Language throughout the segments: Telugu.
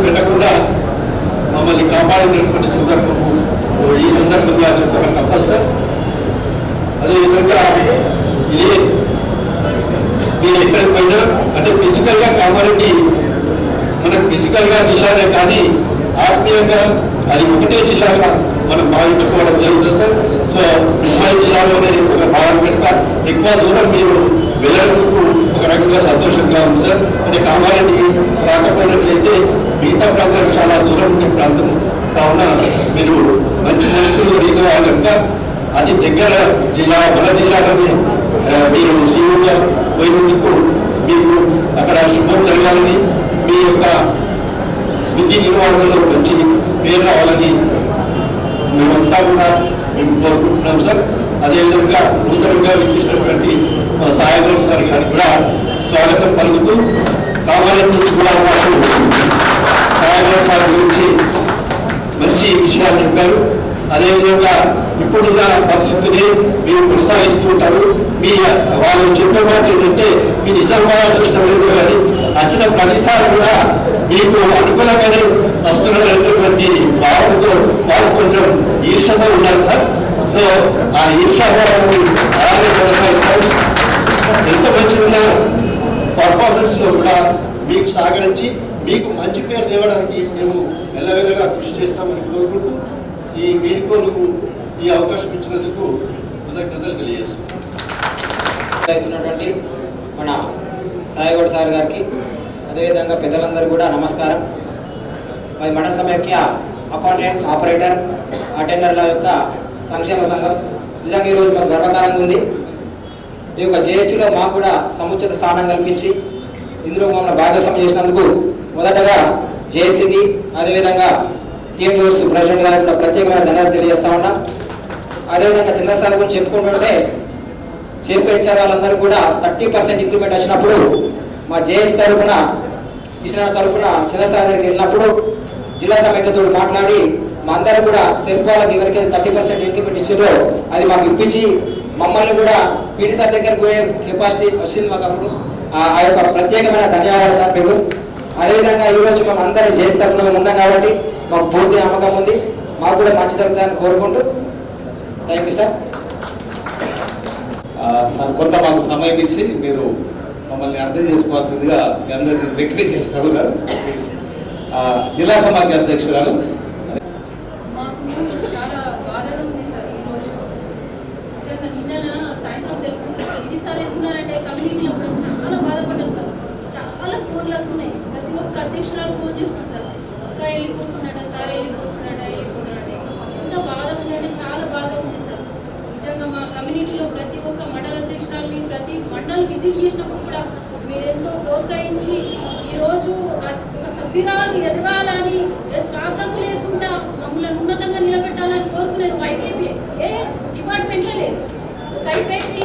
పెట్టకుండా మమ్మల్ని కాపాడినటువంటి సందర్భము ఈ సందర్భంగా చెప్పడం తప్పదు సార్. అదేవిధంగా ఇది మీరు ఎక్కడికి పోయినా అంటే ఫిజికల్గా కామారెడ్డి మనకు ఫిజికల్గా జిల్లానే కానీ ఆత్మీయంగా అది ఒకటే జిల్లాగా మనం భావించుకోవడం జరుగుతుంది సార్. సో ఉమ్మడి జిల్లాలోనే ఒక భావం కనుక ఎక్కువ దూరం మీరు వెళ్ళడానికి ఒక రకంగా సంతోషంగా ఉంది సార్. అంటే కామారెడ్డి రాకపోయినట్లయితే మిగతా ప్రాంతాలు చాలా దూరం ఉండే ప్రాంతం కావున మీరు మంచి మనసులు రీగా కనుక అది దగ్గర జిల్లా మన జిల్లాలోనే మీరు సీఎంగా పోయినందుకు మీకు అక్కడ శుభం జరగాలని మీ యొక్క విధి నిర్వహణలో మంచి పేరు రావాలని మేమంతా కూడా మేము కోరుకుంటున్నాం సార్. అదేవిధంగా నూతనంగా విచ్చేసినటువంటి సాయగౌడ్ సార్ గారికి కూడా స్వాగతం పలుకుతూ కామారెడ్డి నుంచి కూడా మాకు సాయగౌడ్ సార్ గురించి మంచి విషయాలు చెప్పారు. అదేవిధంగా ఇప్పుడున్న పరిస్థితిని మీరు కొనసాగిస్తూ ఉంటారు. మీ వాళ్ళు చెప్పే మాట ఏంటంటే మీ నిజామాబాద్ అదృష్టం లేదు కానీ వచ్చిన ప్రతిసారి కూడా మీకు అనుకూలంగానే వస్తున్నటువంటి భావంతో వాళ్ళు కొంచెం ఈర్షతో ఉన్నారు సార్. సో ఆ ఈర్షాభావాన్ని అలాగే కొనసాగిస్తారు. ఎంత మంచిగా పర్ఫార్మెన్స్ లో కూడా మీకు సహకరించి మీకు మంచి పేరు తేవడానికి మేము ఎల్లవేళగా కృషి చేస్తామని కోరుకుంటూ ఈ వీడుకోలకు ఈ అవకాశం ఇచ్చినందుకు కృతజ్ఞతలు తెలియజేస్తున్నాం. ఇచ్చినటువంటి మన సాయిగౌడ్ సార్ గారికి అదేవిధంగా పెద్దలందరూ కూడా నమస్కారం. మరి మండల సమైక్య అకౌంటెంట్ ఆపరేటర్ అటెండర్ల యొక్క సంక్షేమ సంఘం నిజంగా ఈరోజు మాకు గర్వకారంగా ఉంది. ఈ యొక్క జేఏసీలో మాకు కూడా సముచిత స్థానం కల్పించి ఇందులో మమ్మల్ని భాగస్వామ్యం చేసినందుకు మొదటగా జేఏసీకి అదేవిధంగా టీఎం న్యూస్ ప్రెసిడెంట్ గారికి కూడా ప్రత్యేకమైన ధన్యవాదాలు తెలియజేస్తా ఉన్నా. అదేవిధంగా చంద్రసార్ గురించి చెప్పుకుంటుంటే చేర్పించారు వాళ్ళందరూ కూడా 30% ఇంక్రిమెంట్ వచ్చినప్పుడు మా జేఎస్ తరఫున కిషన్ తరఫున చంద్రసార్ దగ్గరికి వెళ్ళినప్పుడు జిల్లా సమైక్యతో మాట్లాడి మా అందరూ కూడా శిల్పాలకు ఎవరికైతే 30% ఇంక్రిమెంట్ ఇచ్చారో అది మాకు ఇప్పించి మమ్మల్ని కూడా పీటీ సార్ దగ్గరకు పోయే కెపాసిటీ వచ్చింది మాకు. అప్పుడు ఆ యొక్క ప్రత్యేకమైన ధన్యవాదాలు సార్ మీకు. అదేవిధంగా ఈరోజు మేము అందరూ జేఎస్ తరఫున మేము ఉన్నాం కాబట్టి మాకు పూర్తి నమ్మకం ఉంది. మాకు కూడా మంచి జరుగుతుందని కోరుకుంటూ థ్యాంక్ యూ సార్. సార్ కొంత మాకు సమయం ఇచ్చి మీరు మమ్మల్ని అర్థం చేసుకోవాల్సిందిగా మీ అందరినీ రిక్వెస్ట్ చేస్తా ఉన్నారు. ప్లీజ్ జిల్లా సమాఖ్య అధ్యక్షురాలు. మాకు చాలా బాధగా ఉంది సార్ ఈరోజు. నిజంగా నిన్న సాయంత్రం తెలుసు ఎన్నిసార్లు వెళ్తున్నారంటే కమ్యూనిటీలో కూడా చాలా బాధపడ్డారు సార్. చాలా ఫోన్లు వస్తున్నాయి. ప్రతి ఒక్క అధ్యక్షురాలు ఫోన్ చేస్తున్నారు సార్. అక్క వెళ్ళిపోతున్నాడ, సార్ వెళ్ళిపోతున్నాడ, ఎంత బాధ ఉంది అంటే చాలా బాధ ఉంది సార్. నిజంగా మా కమ్యూనిటీలో ప్రతి ఒక్క మండల అధ్యక్షురాలని ప్రతి మండల్ విజిట్ చేసినప్పుడు కూడా మీరు ఎంతో ప్రోత్సహించి ఈరోజు ఒక సభ్యురాలు ఎదగాలని ఏ స్వార్థము లేకుండా మమ్మల్ని ఉన్నతంగా నిలబెట్టాలని కోరుకునేది ఒక ఐకేపీ. ఏ డిపార్ట్మెంట్లో లేదు. ఒక ఐకేపీ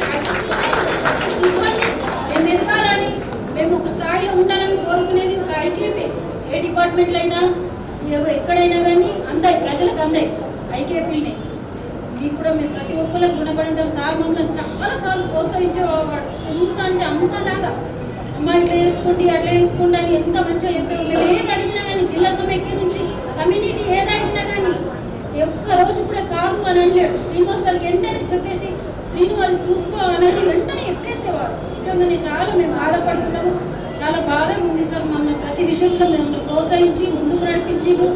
సిబ్బంది మేము ఎదగాలని మేము ఒక స్థాయిలో ఉండాలని కోరుకునేది ఒక ఐకేపీ. ఏ డిపార్ట్మెంట్లో అయినా ఎక్కడైనా కానీ అందాయి, ప్రజలకు అందాయి ఐకేపీని. మీకు కూడా మేము ప్రతి ఒక్కరికి గుణపడి ఉంటాం సార్. మమ్మల్ని చాలాసార్లు ప్రోత్సహించేవాడు. ఎంత అంటే అంతలాగా అమ్మ ఇట్లా చేసుకోండి అట్లా చేసుకోండి అని ఎంత మంచిగా చెప్పాము. మేము ఏది అడిగినా కానీ జిల్లా సమైక్య నుంచి కమ్యూనిటీ ఏది అడిగినా కానీ ఒక్క రోజు కూడా కాదు అని అనలేడు. శ్రీనివాస్ సార్కి వెంటనే చెప్పేసి శ్రీను అది చూసుకో అనేది వెంటనే చెప్పేసేవాడు. నిజంగానే చాలా మేము బాధపడుతున్నాము. చాలా బాధగా ఉంది సార్. మమ్మల్ని ప్రతి విషయంలో మిమ్మల్ని ప్రోత్సహించి ముందుకు నడిపించిండ్రు.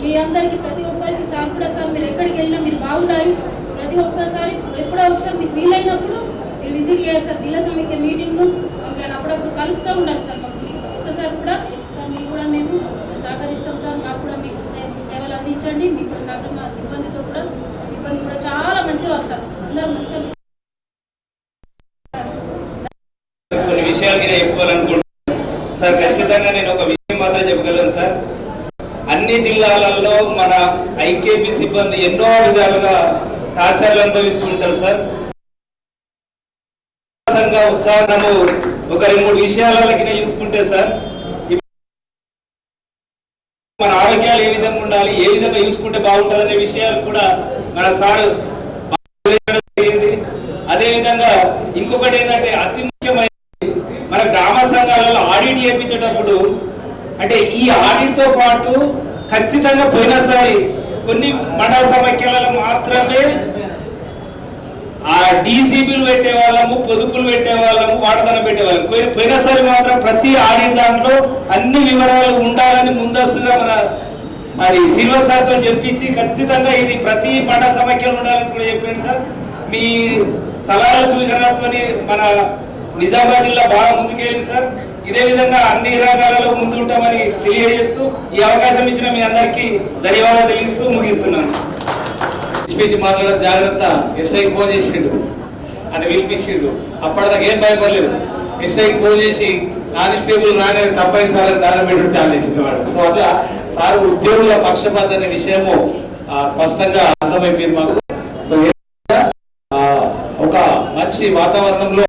మీ అందరికీ ప్రతి ఒక్కరికి సార్ కూడా సార్ మీరు ఎక్కడికి వెళ్ళినా మీరు బాగుండాలి. ప్రతి ఒక్కసారి ఎప్పుడో ఒకసారి మీకు వీలైనప్పుడు మీరు విజిట్ చేయాలి సార్. జిల్లా సమైక్య మీటింగ్ మమ్మల్ని అప్పుడప్పుడు కలుస్తూ ఉండాలి సార్. మాకు ఒక్కసారి కూడా సార్ మీకు కూడా మేము సహకరిస్తాం సార్. మాకు కూడా మీకు సేవలు అందించండి. మీకు కూడా సహకరి మా సిబ్బందితో కూడా సిబ్బంది కూడా చాలా మంచిగా సార్. అందరూ మంచిగా కొన్ని విషయాలు నేను చెప్పుకోవాలనుకుంటున్నాను సార్. ఖచ్చితంగా నేను ఒక విషయం మాత్రం చెప్పగలను సార్. అన్ని జిల్లాలలో మన ఐకేపీ సిబ్బంది ఎన్నో విధాలుగా టార్చర్లు అనుభవిస్తూ ఉంటారు సార్. ఉత్సాహము ఒక 2-3 విషయాలకి చూసుకుంటే సార్, మన ఆరోగ్యాలు ఏ విధంగా ఉండాలి, ఏ విధంగా చూసుకుంటే బాగుంటుంది అనే విషయాలు కూడా మన సార్ జరిగింది. అదేవిధంగా ఇంకొకటి ఏంటంటే అతి ముఖ్యమైనది మన గ్రామ సంఘాలలో ఆడిట్ చేయించేటప్పుడు అంటే ఈ ఆడిట్తో పాటు ఖచ్చితంగా పోయినసారి కొన్ని మండల సమైక్యాలలో మాత్రమే ఆ డీసీబీలు పెట్టేవాళ్ళము, పొదుపులు పెట్టేవాళ్ళము, వాడదనం పెట్టేవాళ్ళము. పోయినసారి మాత్రం ప్రతి ఆడిట్ దాంట్లో అన్ని వివరాలు ఉండాలని ముందస్తుగా మన అది సిల్వర్ సార్తో చెప్పించి ఖచ్చితంగా ఇది ప్రతి మండల సమైక్యాలు ఉండాలని కూడా చెప్పండి సార్. మీ సలహాలు సూచనలతో మన నిజామాబాద్ జిల్లా బాగా ముందుకెళ్ళింది సార్. ఇదే విధంగా అన్ని రంగాలలో ముందుంటామని తెలియజేస్తూ ఈ అవకాశం ఇచ్చిన మీ అందరికీ ధన్యవాదాలు తెలియజేస్తూ ముగిస్తున్నాను. పిలిపించి మాట్లాడే జాగ్రత్త, ఎస్ఐకి ఫోన్ చేసిండు అని పిలిపించిండు. అప్పటిదాకా ఏం భయపడలేదు. ఎస్ఐకి ఫోన్ చేసి కానిస్టేబుల్ రాగానే తప్పని సార్ దండం పెట్టి చాలా చేసింది వాడు. సో అట్లా సార్ ఉద్యోగుల పక్షపాత అనే విషయము స్పష్టంగా అర్థమైపోయింది మాకు. సో ఒక మంచి వాతావరణంలో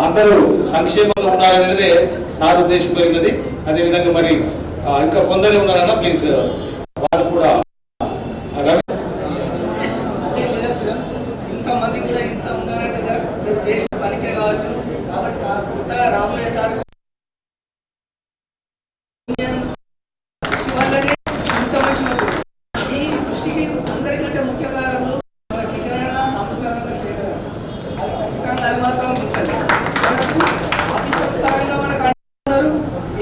అందరూ సంక్షేమంగా ఉండాలనేదే సార్ ఉద్దేశంతో ఉన్నది. అదేవిధంగా మరి ఇంకా కొందరే ఉన్నారన్న ప్లీజ్ వాళ్ళు కూడా ఇంతమంది కూడా ఇంత ఉన్నారంటే సార్ మీరు చేసిన పనికే కావచ్చు. కాబట్టి కొత్తగా రాబోయే సార్ కృషి వల్లనే ఇంత మంచి ఈ కృషికి అందరికంటే ముఖ్య కారణాలు మన కిషన్ అమృతంగా చేయడం. అది ఖచ్చితంగా అది మాత్రం ఉంటుంది. మనకు ఆఫీసర్స్ పరంగా మనకు అంటున్నారు,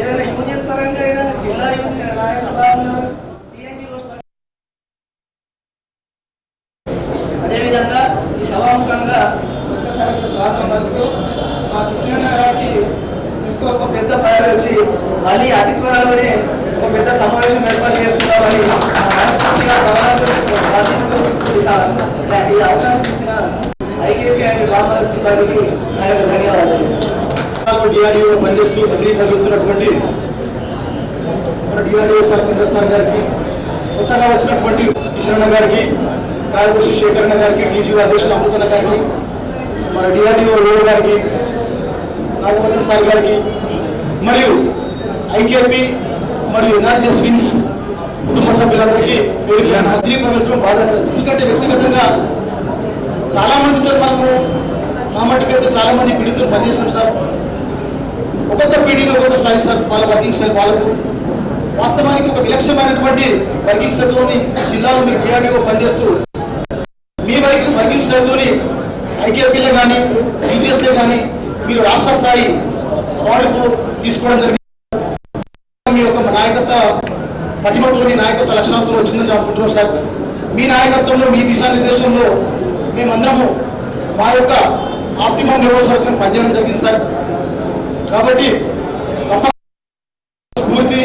ఏదైనా యూనియన్ పరంగా అయినా జిల్లా యూనియన్ నాయకులు బాగున్నారు, టీఎన్జిఓస్. అదేవిధంగా ఈ సభాముఖంగా ఒక్కసారి స్వాగతం పలుకుతూ మా కృష్ణ గారికి ఇంకొక పెద్ద పదవి వచ్చి మళ్ళీ అతి త్వరలోనే ఒక పెద్ద సమావేశం ఏర్పాటు చేసుకుంటామని మనస్ఫూర్తిగా ప్రార్థిస్తూ ఈ అవకాశం ఇచ్చిన ఐకేపీ అండ్ గ్రామాల సిబ్బందికి నా యొక్క ధన్యవాదాలు. డిఆర్డీఓ పనిచేస్తూ బదిలీ కలుగుతున్నటువంటి మన డిఆర్డీఓ సార్ చంద్ర సార్ గారికి, కొత్తగా వచ్చినటువంటి కిషన్ గారికి, కార్యదర్శి శేఖరణ గారికి, టీజీఓ అధ్యక్షులు అమృతన్న గారికి, మన డిఆర్డీఓ ఓ గారికి, నాగపతి సార్ గారికి, మరియు ఐకేపీ మరియు ఎన్ఆర్జీఎస్ వింగ్స్ కుటుంబ సభ్యులందరికీ స్త్రీ పవిత్రం బాధాకరం. ఎందుకంటే వ్యక్తిగతంగా చాలా మందితో మనము మా మట్టుకైతే చాలా మంది పీడితులు పనిచేస్తున్నాం సార్. ఒక్కొక్క పీడీలో ఒక్కొక్క స్టైల్ సార్, వాళ్ళ వర్కింగ్ స్టైల్ వాళ్ళకు వాస్తవానికి ఒక విలక్షణమైనటువంటి వర్కింగ్ స్టైల్తోని జిల్లాలో మీరు డిఆర్డీఓ పనిచేస్తూ మీ వర్కింగ్ స్టైల్తోని ఐకేపీలో కానీ టీజీఎస్లో కానీ మీరు రాష్ట్ర స్థాయి అవార్డుకు తీసుకోవడం జరిగింది. మీ యొక్క నాయకత్వ పటిమతోని, నాయకత్వ లక్షణాలతో వచ్చిందని అనుకుంటున్నాం సార్. మీ నాయకత్వంలో, మీ దిశానిర్దేశంలో మేమందరము మా యొక్క ఆప్టిమం లెవెల్స్ వరకు పనిచేయడం జరిగింది సార్. కాబట్టి స్ఫూర్తి,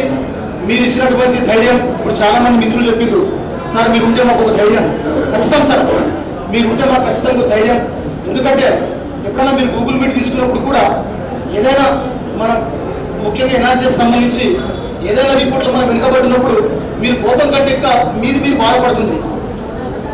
మీరు ఇచ్చినటువంటి ధైర్యం, ఇప్పుడు చాలా మంది మిత్రులు చెప్పిండ్రు సార్ మీరు ఉంటే మాకు ఒక ధైర్యం. ఖచ్చితం సార్, మీరు ఉంటే మాకు ఖచ్చితంగా ధైర్యం. ఎందుకంటే ఎప్పుడైనా మీరు గూగుల్ మీట్ తీసుకున్నప్పుడు కూడా ఏదైనా మనం ముఖ్యంగా ఎన్ఆర్జీఎస్ సంబంధించి ఏదైనా రిపోర్ట్లు మనం వెనుకబడినప్పుడు మీరు కోపం కంటే ఇంకా మీరు బాధపడుతుంది.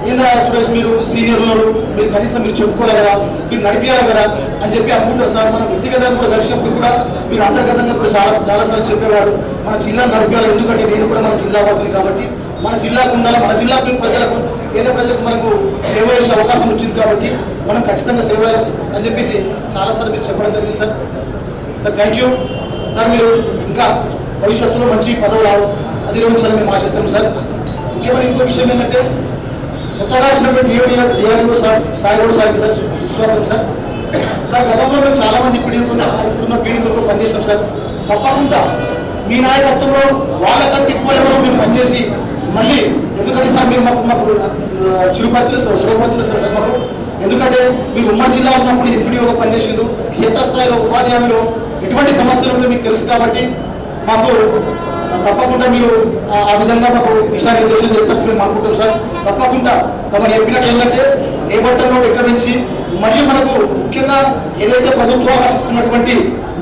ఏందా సురేష్ మీరు సీనియర్ ఉన్నారు, మీరు కనీసం మీరు చెప్పుకోవాలి కదా, మీరు నడిపించాలి కదా అని చెప్పి అనుకుంటారు సార్. మనం వ్యక్తిగతంగా కూడా కలిసినప్పుడు కూడా మీరు అంతర్గతంగా కూడా చాలాసార్లు చెప్పేవారు మన జిల్లాను నడిపించాలి. ఎందుకంటే నేను కూడా మన జిల్లా వాసిని కాబట్టి మన జిల్లాకు ఉండాలి, మన జిల్లా ప్రజలకు ఏదో ప్రజలకు మనకు సేవ చేసే అవకాశం వచ్చింది కాబట్టి మనం ఖచ్చితంగా సేవ అని చెప్పేసి చాలాసార్లు మీరు చెప్పడం జరిగింది sir. Sir thank you sir. మీరు ఇంకా భవిష్యత్తులో మంచి పదవులు అధిరోహించాలని మేము ఆశిస్తున్నాం సార్. ముఖ్యమైన ఇంకో విషయం ఏంటంటే కొత్తగా వచ్చినటువంటి డిఆర్డీఓ సార్ సాయిగౌడ్ సార్కి సార్ సుస్వాగతం సార్. సార్ గతంలో మేము చాలా మంది పీడితులతో పనిచేస్తాం సార్. తప్పకుండా మీ నాయకత్వంలో వాళ్ళకంటే ఎక్కువ ఎవరో మీరు పనిచేసి మళ్ళీ, ఎందుకంటే సార్ మీరు మాకు చిరుపత్రులు సులభపత్రులు సార్ మాకు. ఎందుకంటే మీరు ఉమ్మడి జిల్లా ఉన్నప్పుడు ఎంపీడీఓగా పనిచేసిండ్రు, క్షేత్రస్థాయిలో ఉపాధి హామీలో ఎటువంటి సమస్యలు ఉందో మీకు తెలుసు కాబట్టి మాకు తప్పకుండా మీరు ఆ విధంగా మాకు దిశానిర్దేశం చేస్తారని మేము అనుకుంటాం సార్. తప్పకుండా మనం చెప్పినట్టు ఏంటంటే ఏ బట్టల్లో విక్రమించి మరియు మనకు ముఖ్యంగా ఏదైతే ప్రభుత్వం ఆశిస్తున్నటువంటి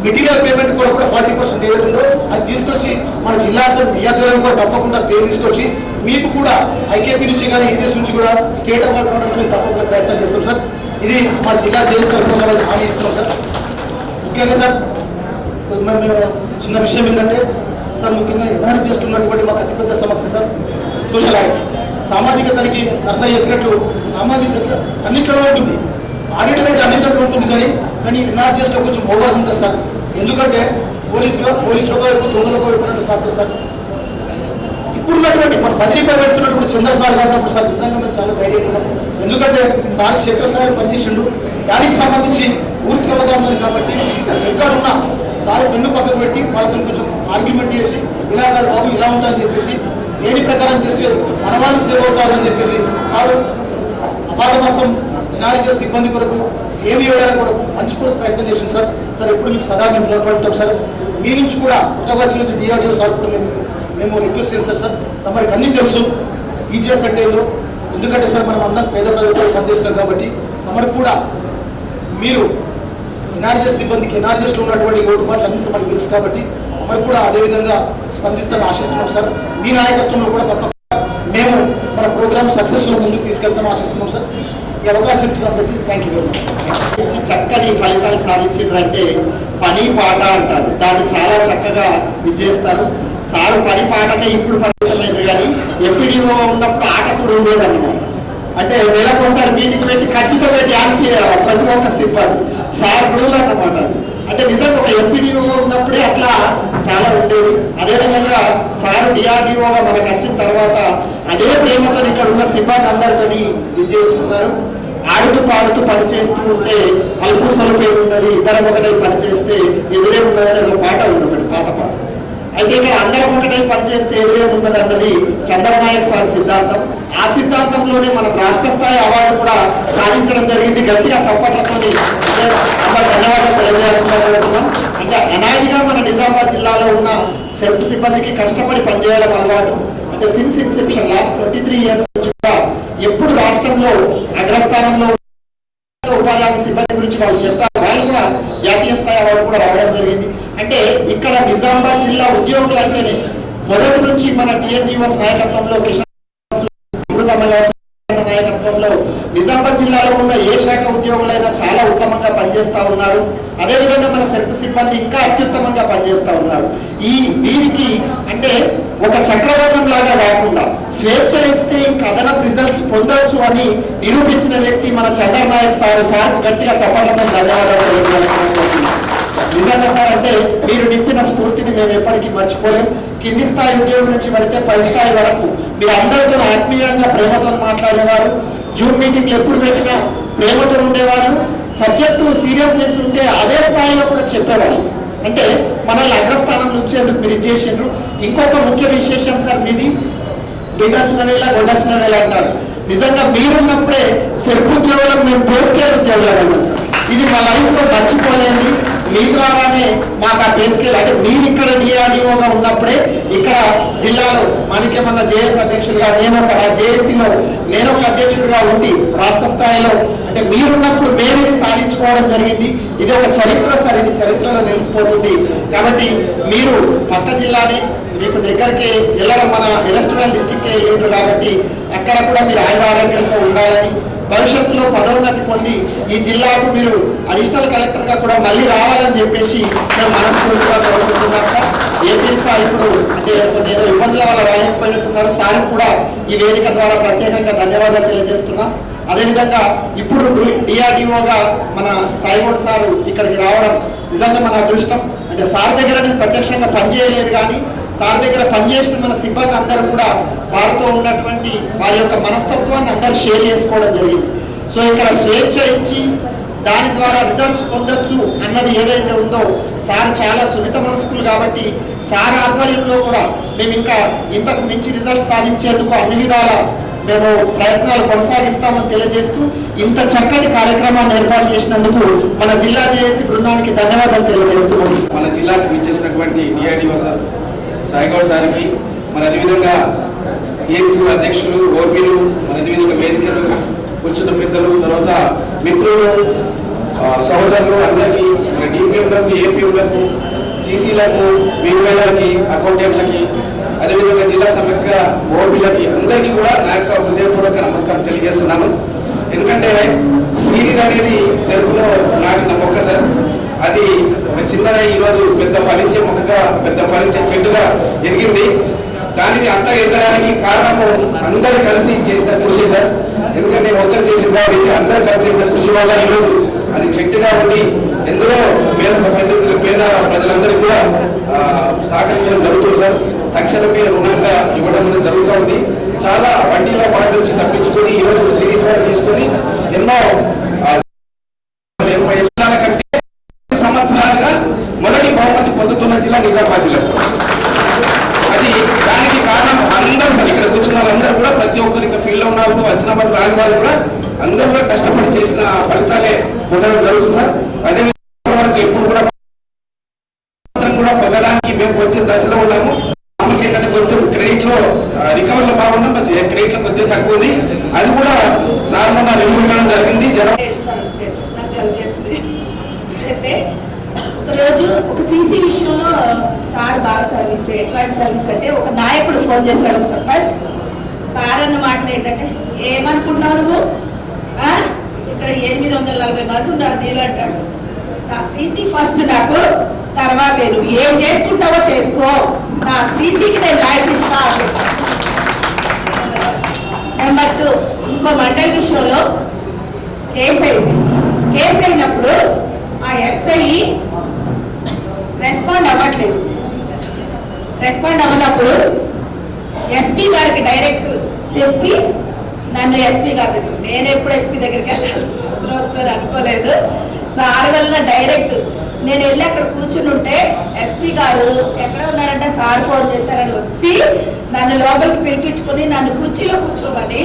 మెటీరియల్ పేమెంట్ కూడా 40% ఏదైతే ఉందో అది తీసుకొచ్చి మన జిల్లా ఆధ్వర్యం కూడా తప్పకుండా పే తీసుకొచ్చి మీకు కూడా ఐకేపీ నుంచి కానీ ఏజెస్ నుంచి కూడా స్టేట్ అవార్డు మేము తప్పకుండా ప్రయత్నం చేస్తాం సార్. ఇది మా జిల్లా చేస్తారని మనం హామీ ఇస్తున్నాం సార్. ముఖ్యంగా సార్ మేము చిన్న విషయం ఏంటంటే సార్, ముఖ్యంగా ఎన్ఆర్జీ చేస్తున్నటువంటి మాకు అతిపెద్ద సమస్య సార్ సోషల్ ఆడిట్. సామాజిక తనిఖీ నర్సయ్య చెప్పినట్లు సామాజిక అన్నింటిలో ఉంటుంది, ఆడిట్ అనేది అన్నింటిలో ఉంటుంది. కానీ ఎన్ఆర్జీఎస్లో కొంచెం ఓవర్ ఉంటుంది సార్. ఎందుకంటే పోలీసుల వైపు దొంగలకు వైపు సార్ సార్ ఇప్పుడున్నటువంటి మన బదిలీపై పెడుతున్నటువంటి చంద్ర సార్ గారు సార్ నిజంగా మేము చాలా ధైర్యంగా ఉన్నాం. ఎందుకంటే సార్ క్షేత్రస్థాయిలో పనిచేసిండు. దానికి సంబంధించి పూర్తి అవగాహన ఉన్నది కాబట్టి ఎక్కడున్నా సార్ పెన్ను పక్కకు పెట్టి వాళ్ళతో కొంచెం ఆర్గ్యుమెంట్ చేసి ఇలా కాదు బాబు ఇలా ఉంటుందని చెప్పేసి దేని ప్రకారం చేస్తే మనవాళ్ళు సేవ్ అవుతారని చెప్పేసి సార్ అపాధమస్తం ఎన్ఆర్జీఎస్ సిబ్బంది కొరకు సేవ్ చేయడానికి కొరకు మంచి కొరకు ప్రయత్నం చేసింది సార్. సార్ ఎప్పుడు మీకు సదా మేము నిలబడతాం సార్. మీ నుంచి కూడా పుట్టగచ్చి నుంచి డిఆర్డీఓ సార్ కూడా మేము రిక్వెస్ట్ చేస్తాం సార్. తమరికి అన్నీ తెలుసు ఈజీఎస్ అంటే ఏదో, ఎందుకంటే సార్ మనం అందరం పేద ప్రజలకు పనిచేస్తున్నాం కాబట్టి తమరికి కూడా మీరు ఎన్ఆర్జీఎస్ సిబ్బందికి ఎన్ఆర్జీఎస్లో ఉన్నటువంటి లోటుపాట్లు అన్ని మనకు తెలుసు కాబట్టి తమరికి కూడా అదేవిధంగా స్పందిస్తారని ఆశిస్తున్నాం సార్. మీ నాయకత్వంలో కూడా తప్పకుండా మేము మన ప్రోగ్రామ్ సక్సెస్ఫుల్ ముందుకు తీసుకెళ్తామని ఆశిస్తున్నాం సార్. ఈ అవకాశం ఇచ్చినందుకు థ్యాంక్ యూ వెరీ మచ్. చక్కని ఫలితాలు సాధించారంటే పని పాట అంటారు, దాన్ని చాలా చక్కగా చేస్తారు సార్. పని పాటకే ఇప్పుడు పరిమితమైంది కానీ ఎంపీడీఓ ఉన్నప్పుడు ఆట కూడా ఉండేదన్నమాట. అంటే నెలకోసారి మీటింగ్ పెట్టి ఖచ్చితంగా డ్యాన్స్ చేయాలి ప్రతి ఒక్క సిబ్బంది సార్ గురువులు అన్నమాట. అంటే నిజంగా ఒక ఎంపీడీఓ ఉన్నప్పుడే అట్లా చాలా ఉండేది. అదేవిధంగా సార్ డిఆర్డీఓగా మనకు వచ్చిన తర్వాత అదే ప్రేమతో ఇక్కడ ఉన్న సిబ్బంది అందరితో ఇది చేసుకున్నారు. ఆడుతూ పాడుతూ పని చేస్తూ ఉంటే అల్పు స్వల్పేమున్నది, ఇద్దరం ఒకటై పని చేస్తే ఎదురేమున్నదని ఏదో పాట ఉంది, ఒకటి పాత పాట. అయితే ఇక్కడ అందరం ఒకటై పనిచేస్తే ఎదురేమున్నది అన్నది చంద్రనాయక్ సార్ సిద్ధాంతం. ఆ సిద్ధాంతంలోనే మనం రాష్ట్ర స్థాయి అవార్డు కూడా సాధించడం జరిగింది. గట్టిగా చప్పట్లతో ధన్యవాదాలు తెలియజేస్తున్నాం. అంటే అనాదిగా మన నిజామాబాద్ జిల్లాలో ఉన్న సెల్ఫ్ సిబ్బందికి కష్టపడి పనిచేయడం అలవాటు. అంటే సిన్స్ ఇన్సెప్షన్ లాస్ట్ 23 years నుంచి కూడా ఎప్పుడు రాష్ట్రంలో అగ్రస్థానంలో ఉపాధి హామీ సిబ్బంది గురించి వాళ్ళు చెప్పారు. వాళ్ళు కూడా జాతీయ స్థాయి అవార్డు కూడా రావడం జరిగింది. అంటే ఇక్కడ నిజామాబాద్ జిల్లా ఉద్యోగులు అంటేనే మొదటి నుంచి మన టీఎన్జిఓస్ నాయకత్వంలో కిషన్ నాయకత్వంలో నిజామాబాద్ జిల్లాలో ఉన్న ఏ శాఖ ఉద్యోగులైనా చాలా ఉత్తమంగా పనిచేస్తా ఉన్నారు. అదేవిధంగా మన సెల్ఫ్ సిబ్బంది ఇంకా అత్యుత్తమంగా పనిచేస్తా ఉన్నారు. వీరికి అంటే ఒక చక్రబంధం లాగా కాకుండా స్వేచ్ఛ ఇస్తే ఇంకా అదనపు రిజల్ట్స్ పొందొచ్చు అని నిరూపించిన వ్యక్తి మన చంద్రనాయక్ సార్. గట్టిగా చప్పట్లతో ధన్యవాదాలు తెలియజేస్తున్నాం. నిజంగా సార్ అంటే మీరు నింపిన స్ఫూర్తిని మేము ఎప్పటికీ మర్చిపోలేం. కింది స్థాయి ఉద్యోగం నుంచి పడితే పై స్థాయి వరకు మీరు అందరితో ఆత్మీయంగా ప్రేమతో మాట్లాడేవారు. జూమ్ మీటింగ్లు ఎప్పుడు పెట్టినా ప్రేమతో ఉండేవారు. సబ్జెక్టు సీరియస్నెస్ ఉంటే అదే స్థాయిలో కూడా చెప్పేవారు. అంటే మనల్ని అగ్రస్థానం నుంచేందుకు మీరు చేసిండ్రు. ఇంకొక ముఖ్య విశేషం సార్ మీది గిడ్డొచ్చిన వేళ గొడ్డొచ్చిన వేళ అంటారు. నిజంగా మీరున్నప్పుడే సెల్ఫ్ ఉద్యోగులకు మేము పేస్కేల్ ఉద్యోగులు అన్నాం సార్. ఇది మా లైఫ్లో మర్చిపోలేదు. మీ ద్వారానే మాకు ఆ పేస్కేల్ అంటే మీరు ఇక్కడ డిఆర్డీఓగా ఉన్నప్పుడే ఇక్కడ జిల్లాలో మనకేమన్నా జేఎస్ అధ్యక్షుడిగా జేఏసీలో నేను ఒక అధ్యక్షుడిగా ఉండి రాష్ట్ర స్థాయిలో అంటే మీరున్నప్పుడు మేము ఇది సాధించుకోవడం జరిగింది. ఇది ఒక చరిత్ర సార్, ఇది చరిత్రలో నిలిచిపోతుంది. కాబట్టి మీరు పక్క జిల్లాని మీకు దగ్గరికి వెళ్ళడం మన ఎలస్ట్రల్ డిస్టిక్ వెళ్ళారు కాబట్టి అక్కడ కూడా మీరు ఆయురారోగ్యంతో ఉండాలని భవిష్యత్తులో పదోన్నతి పొంది ఈ జిల్లాకు మీరు అడిషనల్ కలెక్టర్గా కూడా మళ్ళీ రావాలని చెప్పేసి మేము మనస్ఫూర్తిగా కోరుకుంటున్నాం సార్. ఏపీ సార్ ఇప్పుడు అంటే ఏదో ఇబ్బందుల వల్ల రాలేకపోయినట్టున్నారు. సార్ కూడా ఈ వేదిక ద్వారా ప్రత్యేకంగా ధన్యవాదాలు తెలియజేస్తున్నాం. అదేవిధంగా ఇప్పుడు డిఆర్డీఓగా మన సాయిగౌడ్ సారు ఇక్కడికి రావడం నిజంగా మన అదృష్టం. అంటే సార్ దగ్గర నేను ప్రత్యక్షంగా పనిచేయలేదు కానీ సార్ దగ్గర పనిచేసిన మన సిబ్బంది అందరూ కూడా వారితో ఉన్నటువంటి వారి యొక్క మనస్తత్వాన్ని అందరూ షేర్ చేసుకోవడం జరిగింది. సో ఇక్కడ స్వేచ్ఛ ఇచ్చి దాని ద్వారా రిజల్ట్స్ పొందొచ్చు అన్నది ఏదైతే ఉందో సార్ చాలా సున్నిత మనస్కులు కాబట్టి సార్ ఆధ్వర్యంలో కూడా మేము ఇంకా ఇంతకు మించి రిజల్ట్స్ సాధించేందుకు అన్ని విధాల మేము ప్రయత్నాలు కొనసాగిస్తామని తెలియజేస్తూ ఇంత చక్కటి కార్యక్రమాన్ని ఏర్పాటు చేసినందుకు మన జిల్లా జేఏసీ బృందానికి ధన్యవాదాలు తెలియజేస్తున్నాం. మన జిల్లాకు విచ్చేసినటువంటి డిఆర్డీఓ సార్ సాయిగౌడ్ సార్కి మన అదేవిధంగా టీఎన్జిఓ అధ్యక్షులు ఓపీలు మన అదేవిధంగా వేదికలు కూర్చున్న పెద్దలు తర్వాత మిత్రులు సహోదరులు అందరికీ మన డిపిఎంలకు ఏపీలకు సీసీలకు వీళ్ళకి అకౌంటెంట్లకి అదేవిధంగా జిల్లా సమగ్ర ఓపీలకి అందరికీ కూడా నా యొక్క హృదయపూర్వక నమస్కారం తెలియజేస్తున్నాను. ఎందుకంటే శ్రీనిధి అనేది చెరుకులో నాటిన మొక్క సార్. అది ఒక చిన్నగా ఈరోజు పెద్ద ఫలించే మొక్కగా పెద్ద ఫలించే చెట్టుగా ఎదిగింది. దానికి అంతా ఎదగడానికి కారణము అందరూ కలిసి చేసిన కృషి సార్. ఎందుకంటే ఒక్కరు చేసిన వారికి అందరూ కలిసి చేసిన కృషి వల్ల ఈరోజు అది చెట్టుగా ఉండి ఎందరో పేద ప్రజలందరికీ కూడా సహకరించడం జరుగుతుంది సార్. తక్షణమే రుణంగా ఇవ్వడం అనేది జరుగుతూ ఉంది. చాలా వడ్డీల వాటి నుంచి తప్పించుకొని ఈరోజు శ్రీని ద్వారా తీసుకొని ఎన్నో జిల్లాల కంటే సంవత్సరాలుగా మొదటి బహుమతి పొందుతున్న జిల్లా నిజామాబాద్ జిల్లా సార్. అది దానికి కారణం అందరూ సార్. ఇక్కడ కూర్చున్న వాళ్ళందరూ కూడా ప్రతి ఒక్కరికి ఫీల్డ్లో ఉన్న వాళ్ళు, వచ్చిన వాళ్ళు, రాని వాళ్ళు కూడా అందరూ కూడా కష్టపడి చేసిన ఫలితాలే పొందడం జరుగుతుంది సార్. అదేవిధంగా వరకు ఎప్పుడు కూడా పొందడానికి మేము వచ్చే దశలో ఉన్నాము. మామూలుగా ఏంటంటే కొంచెం క్రెడిట్ లో రికవర్ లో బాగున్నాం, క్రెడిట్ లో కొద్దిగా తక్కువ ఉంది. అది కూడా సార్ మొన్న రివ్యూ పెట్టడం జరిగింది. అయితే ఒకరోజు ఒక సీసీ విషయంలో సార్ బాగా సర్వీస్. ఎట్లాంటి సర్వీస్ అంటే ఒక నాయకుడు ఫోన్ చేశాడు సర్పంచ్. సార్ అన్న మాటలు ఏంటంటే, ఏమనుకుంటున్నావు నువ్వు, ఇక్కడ 840 మంది ఉన్నారు నీళ్ళంట, నా సీసీ ఫస్ట్, నాకు తర్వాత నువ్వు ఏం చేసుకుంటావో చేసుకో, నా సీసీకి నేను రాయిస్తా. నెంబర్ 2, ఇంకో మండలి విషయంలో కేసు అయింది. కేసు అయినప్పుడు ఆ ఎస్ఐ రెస్పాండ్ అవ్వట్లేదు. రెస్పాండ్ అవ్వనప్పుడు ఎస్పీ గారికి డైరెక్ట్ చెప్పి నన్ను ఎస్పీ గారు, నేను ఎప్పుడు ఎస్పీ దగ్గరికి వెళ్ళాల్సిన అవసరం వస్తుంది అనుకోలేదు. సార్ వల్ల డైరెక్ట్ నేను వెళ్ళి అక్కడ కూర్చుని ఉంటే ఎస్పీ గారు ఎక్కడ ఉన్నారంటే సార్ ఫోన్ చేశారని వచ్చి నన్ను లోపలికి పిలిపించుకొని నన్ను కుర్చీలో కూర్చోమని,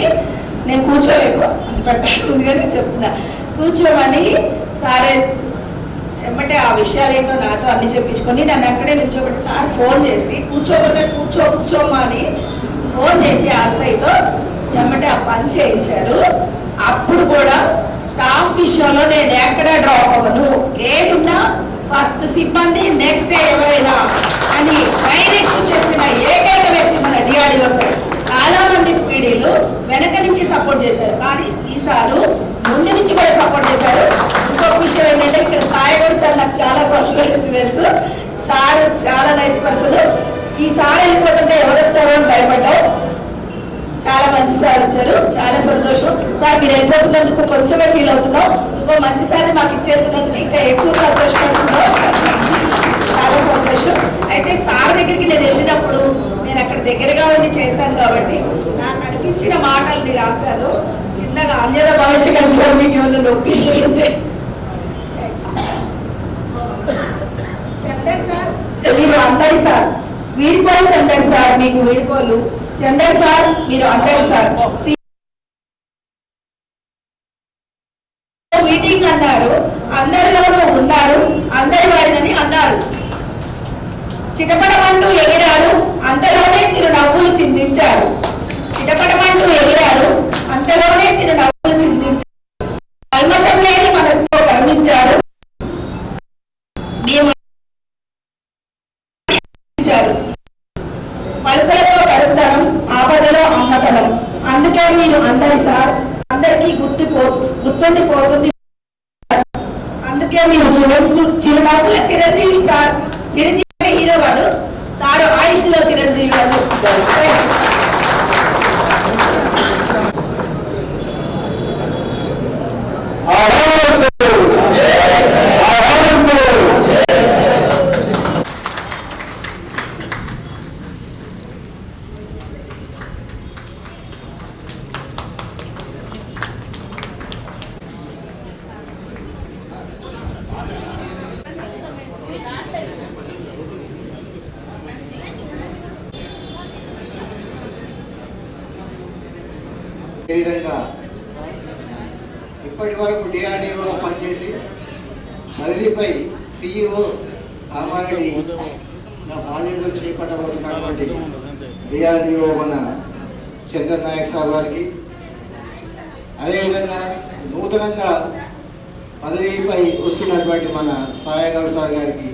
నేను కూర్చోలేదు అంత పెద్ద ముందుగా నేను చెప్తున్నా, కూర్చోమని సారే ఎమ్మటే ఆ విషయాలు ఏంటో నాతో అన్ని చెప్పించుకొని నన్ను అక్కడే నిల్చోబెట్టి సార్ ఫోన్ చేసి కూర్చోబోతే కూర్చోమా అని ఫోన్ చేసి ఆశతో ఎమ్మటే ఆ పని చేయించారు. అప్పుడు కూడా స్టాఫ్ విషయంలో నేను ఎక్కడ డ్రాప్ అవ్వను, ఏదున్నా ఫస్ట్ సిబ్బంది, నెక్స్ట్ డే ఎవరైనా అని డైరెక్ట్ చెప్పిన ఏకైక వ్యక్తి మన డిఆర్డిఓ సార్. చాలా మంది పీడీలు వెనక నుంచి సపోర్ట్ చేశారు, కానీ ఈసారి ముందు నుంచి కూడా సపోర్ట్ చేశారు. ఇంకొక విషయం ఏంటంటే ఇక్కడ సాయగౌడ్ సార్ నాకు చాలా సంవత్సరాల నుంచి తెలుసు. సార్ చాలా నైస్ పర్సన్. ఈ సార్ వెళ్ళిపోతుంటే ఎవరు వస్తారో అని భయపడ్డావు. చాలా మంచి సార్ వచ్చారు, చాలా సంతోషం. సార్ మీరు వెళ్ళిపోతున్నందుకు కొంచెమే ఫీల్ అవుతున్నాం, ఇంకో మంచి సార్ని మాకు ఇచ్చేస్తున్నందుకు ఇంకా ఎక్కువ సంతోషం అవుతున్నాం. చాలా సంతోషం. అయితే సార్ దగ్గరికి నేను వెళ్ళినప్పుడు నేను అక్కడ దగ్గరగా ఉండి చేశాను కాబట్టి నాకు అనిపించిన మాటల్ని రాశాను. చిన్నగా అన్యత భావించగలను సార్, మీకు ఏమన్నా నొప్పి ఉంటే. చందర్ సార్ మీరు అందరి సార్, వీడుకోలు చందర్ సార్, మీకు వీడుకోలు చందర్ సార్, మీరు అందరి సార్. మీటింగ్ అన్నారు, అందరిలోనూ ఉన్నారు, అందరి వాడినని అన్నారు. చిటపటమంటూ ఎగిరారు, అంతలోనే చిరునవ్వులు చిందించారు. చిటపటమంటూ ఎగిరారు, అంతలోనే చిరునవ్వులు చిందించారు. కల్మషం లేని మనసుతో కరుణించారు. పలుకలతో కరుకుతనం, ఆపదలో అమ్మతనం. అందుకే మీరు అందరి సార్, అందరికీ గుర్తుండిపోతుంది. అందుకే మీరు చిరునవ్వుల చిరంజీవి సార్. చిరంజీవి హీరో కాదు సార్, ఆయుష్ లో చిరంజీవి అని ఏ విధంగా ఇప్పటి వరకు డిఆర్డిఓగా పనిచేసి బదిలీపై సిఇఓ కామారెడ్డి బాధ్యతలు చేపట్టబోతున్నటువంటి డిఆర్డిఓ మన చంద్ర నాయక్ సార్ గారికి, అదేవిధంగా నూతనంగా పదవిపై వస్తున్నటువంటి మన సాయగౌడ్ సార్ గారికి,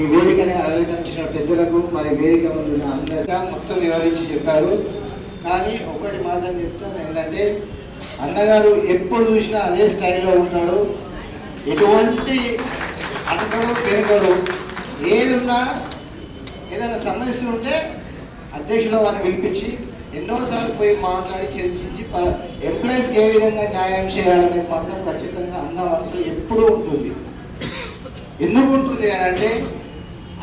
ఈ వేదికని అలంకరించిన పెద్దలకు, మరి వేదిక ముందు అందరిగా మొత్తం వివరించి చెప్పారు. కానీ ఒకటి మాత్రం చెప్తాను ఏంటంటే, అన్నగారు ఎప్పుడు చూసినా అదే స్టైల్లో ఉంటాడు. ఎటువంటి అతడు పెరగడు. ఏది ఉన్నా ఏదైనా సమస్య ఉంటే అధ్యక్షుల వారిని పిలిపించి ఎన్నోసార్లు పోయి మాట్లాడి చర్చించి ఎంప్లాయీస్కి ఏ విధంగా న్యాయం చేయాలనే మాత్రం ఖచ్చితంగా అన్న మనసులో ఎప్పుడూ ఉంటుంది. ఎందుకు ఉంటుంది అని అంటే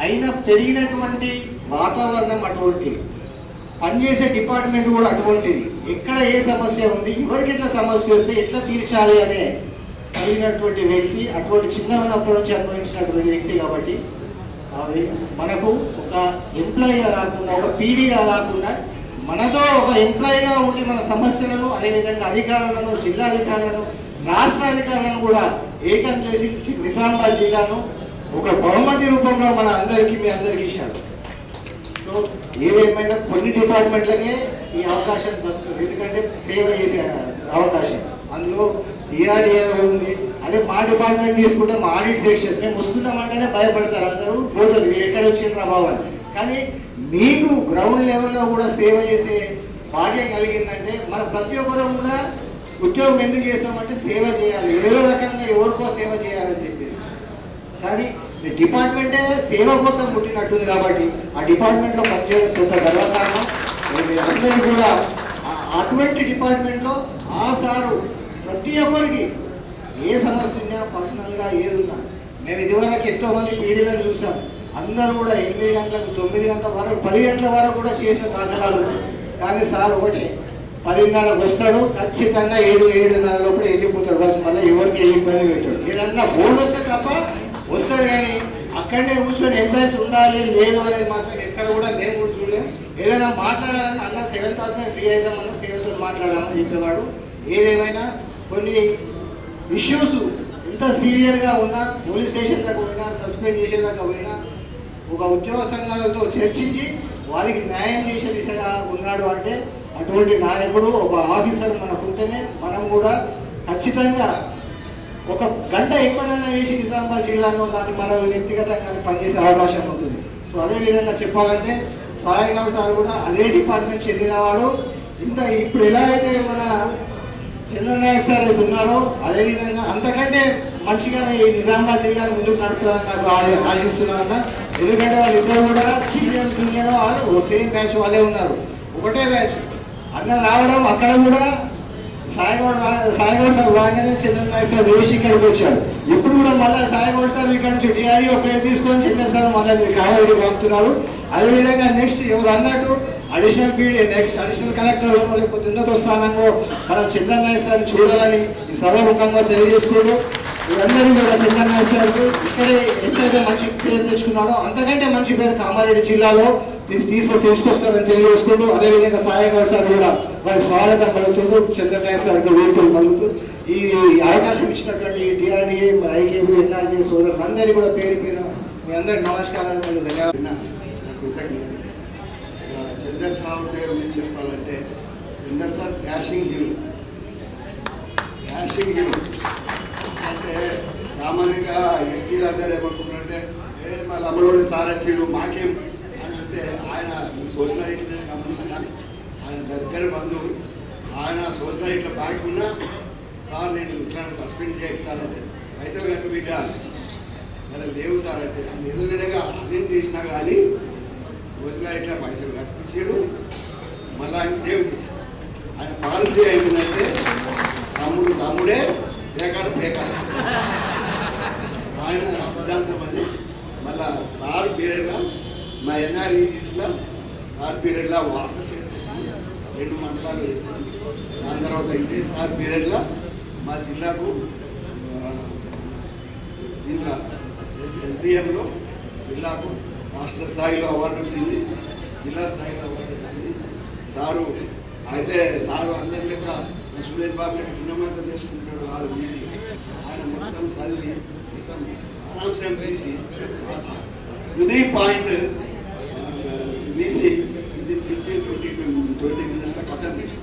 అయినా పెరిగినటువంటి వాతావరణం అటువంటిది, పనిచేసే డిపార్ట్మెంట్ కూడా అటువంటిది. ఎక్కడ ఏ సమస్య ఉంది, ఎవరికి ఎట్లా సమస్య వస్తే ఎట్లా తీర్చాలి అనే కలిగినటువంటి వ్యక్తి, అటువంటి చిన్న ఉన్నప్పటి నుంచి అనుభవించినటువంటి వ్యక్తి. కాబట్టి మనకు ఒక ఎంప్లాయీగా కాకుండా, ఒక పీడీగా కాకుండా, మనతో ఒక ఎంప్లాయీగా ఉండి మన సమస్యలను, అదేవిధంగా అధికారులను, జిల్లా అధికారులను, రాష్ట్ర అధికారులను కూడా ఏకం చేసి నిజామాబాద్ జిల్లాను ఒక బహుమతి రూపంలో మన అందరికీ మీ అందరికీ ఇచ్చారు. సో ఏదేమైనా కొన్ని డిపార్ట్మెంట్లకే ఈ అవకాశం దక్కుతుంది, ఎందుకంటే సేవ చేసే అవకాశం. అందులో డిఆర్డిఏ ఉంది. అదే మా డిపార్ట్మెంట్ తీసుకుంటే మా ఆడిట్ సెక్షన్, మేము వస్తున్నామంటేనే భయపడతారు అందరూ, పోతారు వీడు ఎక్కడ వచ్చిండ్రా బాబు అని. కానీ మీకు గ్రౌండ్ లెవెల్లో కూడా సేవ చేసే భాగ్యం కలిగిందంటే మన ప్రతి ఒక్కరు కూడా ఉద్యోగం ఎందుకు చేస్తామంటే సేవ చేయాలి, ఏదో రకంగా ఎవరికో సేవ చేయాలని చెప్పేసి. కానీ డిపార్ట్మెంటే సేవ కోసం పుట్టినట్టుంది కాబట్టి ఆ డిపార్ట్మెంట్లో పనిచేయడం పెద్ద గర్వకారణం. అందరికీ కూడా అటువంటి డిపార్ట్మెంట్లో ఆ సారు ప్రతి ఒక్కరికి ఏ సమస్య ఉన్నా, పర్సనల్గా ఏది ఉన్నా, మేము ఇదివరకు ఎంతోమంది పీడీలను చూసాం. అందరూ కూడా 8 గంటలకు 9 గంటల వరకు 10 గంటల వరకు కూడా చేసిన దాఖలాలు. కానీ సార్ ఒకటి 10:30కు వస్తాడు, ఖచ్చితంగా 7-7:30 లోపల వెళ్ళిపోతాడు. బస్ మళ్ళీ ఎవరికి ఏ ఇబ్బంది పెట్టాడు. ఏదన్నా బోర్డు వస్తే తప్ప వస్తాడు. కానీ అక్కడనే కూర్చొని ఎంప్లాయీస్ ఉండాలి లేదు అనేది మాత్రం ఎక్కడ కూడా మేము కూడా చూడలేము. ఏదైనా మాట్లాడాలని అన్న 7th ఫ్రీ అవుతామన్నా 7th మాట్లాడామని చెప్పేవాడు. ఏదేమైనా కొన్ని ఇష్యూస్ ఇంత సీరియర్గా ఉన్నా, పోలీస్ స్టేషన్ దాకా పోయినా, సస్పెండ్ చేసేదాకా పోయినా, ఒక ఉద్యోగ సంఘాలతో చర్చించి వారికి న్యాయం చేసే దిశగా ఉన్నాడు అంటే అటువంటి నాయకుడు, ఒక ఆఫీసర్ మనకుంటేనే మనం కూడా ఖచ్చితంగా ఒక గంట ఎక్కువనైనా చేసి నిజామాబాద్ జిల్లాలో కానీ మన వ్యక్తిగతంగా పనిచేసే అవకాశం ఉంటుంది. సో అదేవిధంగా చెప్పాలంటే సాయి గౌడ్ సార్ కూడా అదే డిపార్ట్మెంట్ చెందినవాడు. ఇంత ఇప్పుడు ఎలా అయితే మన చంద్రనాయక్ సార్ అయితే ఉన్నారో అదేవిధంగా అంతకంటే మంచిగా ఈ నిజామాబాద్ జిల్లాను ముందుకు నడుపుతారని నాకు ఆశిస్తున్నాను. ఎందుకంటే వాళ్ళిద్దరు కూడా సీనియర్ జూనియర్ వారు సేమ్ బ్యాచ్ వాళ్ళే ఉన్నారు, ఒకటే బ్యాచ్. అన్న రావడం అక్కడ కూడా సాయిగౌడ్ సార్ రాగానే చంద్రనాయక్ సార్ వేసి ఇక్కడికి వచ్చాడు. ఇప్పుడు కూడా మళ్ళీ సాయిగౌడ్ సార్ ఇక్కడ నుంచి డిఆర్డీఓ ప్లేస్ తీసుకొని చంద్ర సార్ మళ్ళీ కావాలని పంపుతున్నాడు. అదేవిధంగా నెక్స్ట్ ఎవరు అన్నట్టు additional PD, next additional collector లేకపోతే ఉన్నత స్థానంలో మనం చంద్రనాయక్ సార్ని చూడాలని ఈ సభాముఖంగా తెలియజేసుకుంటూ అందరూ కూడా చంద్రనాయక్ సార్కు ఇక్కడే ఎంతైతే మంచి పేరు తెచ్చుకున్నాడో అంతకంటే మంచి పేరు కామారెడ్డి జిల్లాలో తీసుకొస్తాడని తెలియజేసుకుంటూ, అదేవిధంగా సాయిగౌడ్ సార్ కూడా వారి స్వాగతం పలుకుతూ చంద్రనాయక్ సార్కి వేడుకలు పలుకుతూ ఈ అవకాశం ఇచ్చినటువంటి డిఆర్డీఏ, ఐకేబీ, ఎన్ఆర్జీ సోదరులు అందరికీ కూడా పేరు మీ అందరికి నమస్కారాలు, మళ్ళీ ధన్యవాదాలు. కృతజ్ఞత. చందర్ సార్ పేరు గురించి చెప్పాలంటే చందర్ సార్ డాషింగ్ హీరో. అంటే సామాన్యంగా ఎస్టీలు అందరూ ఏమనుకుంటారంటే మా లమ్మలోడి సార్ వచ్చాడు మాకేం అంటే, ఆయన సోషల్ గమనించిన ఆయన దగ్గర బంధువు. ఆయన సోషల్ ఇట్లా బాకీ ఉన్నా సార్ నేను ఇట్లా సస్పెండ్ చేయకు సార్ అంటే పైసలు కట్టు బిడ్డ అలా లేవు సార్ అంటే ఆయన ఏదో విధంగా అదేం చేసినా కానీ సోషల్ ఇట్లా పైసలు కట్టించాడు. మళ్ళీ ఆయన సేవ్ చేశాడు. ఆయన పాలసీ అయిందంటే తమ్ముడే పేకాడు ఆయన సిద్ధాంతం అది. మళ్ళా సార్ పీరియడ్లో మా ఎన్ఆర్ఈజీస్లో సార్ పీరియడ్లో వాటర్ సెట్ వచ్చింది, 2 మండలాలు వచ్చింది. దాని తర్వాత ఇదే సార్ పీరియడ్లో మా జిల్లాకు జిల్లా ఎస్డిఎంలో జిల్లాకు రాష్ట్ర స్థాయిలో అవార్డు వచ్చింది, జిల్లా స్థాయిలో అవార్డు వచ్చింది. సారు అయితే సారు అందరి లెక్క సురేష్ బాబు లెక్క గుణమంతా చేసుకుంటాడు కాదు బీసీ. ఆయన మొత్తం చదివి మొత్తం సారాంశం తీసి ఇది పాయింట్ బీసీ వితిన్ 15-20 మినిట్స్లో కథం చేసి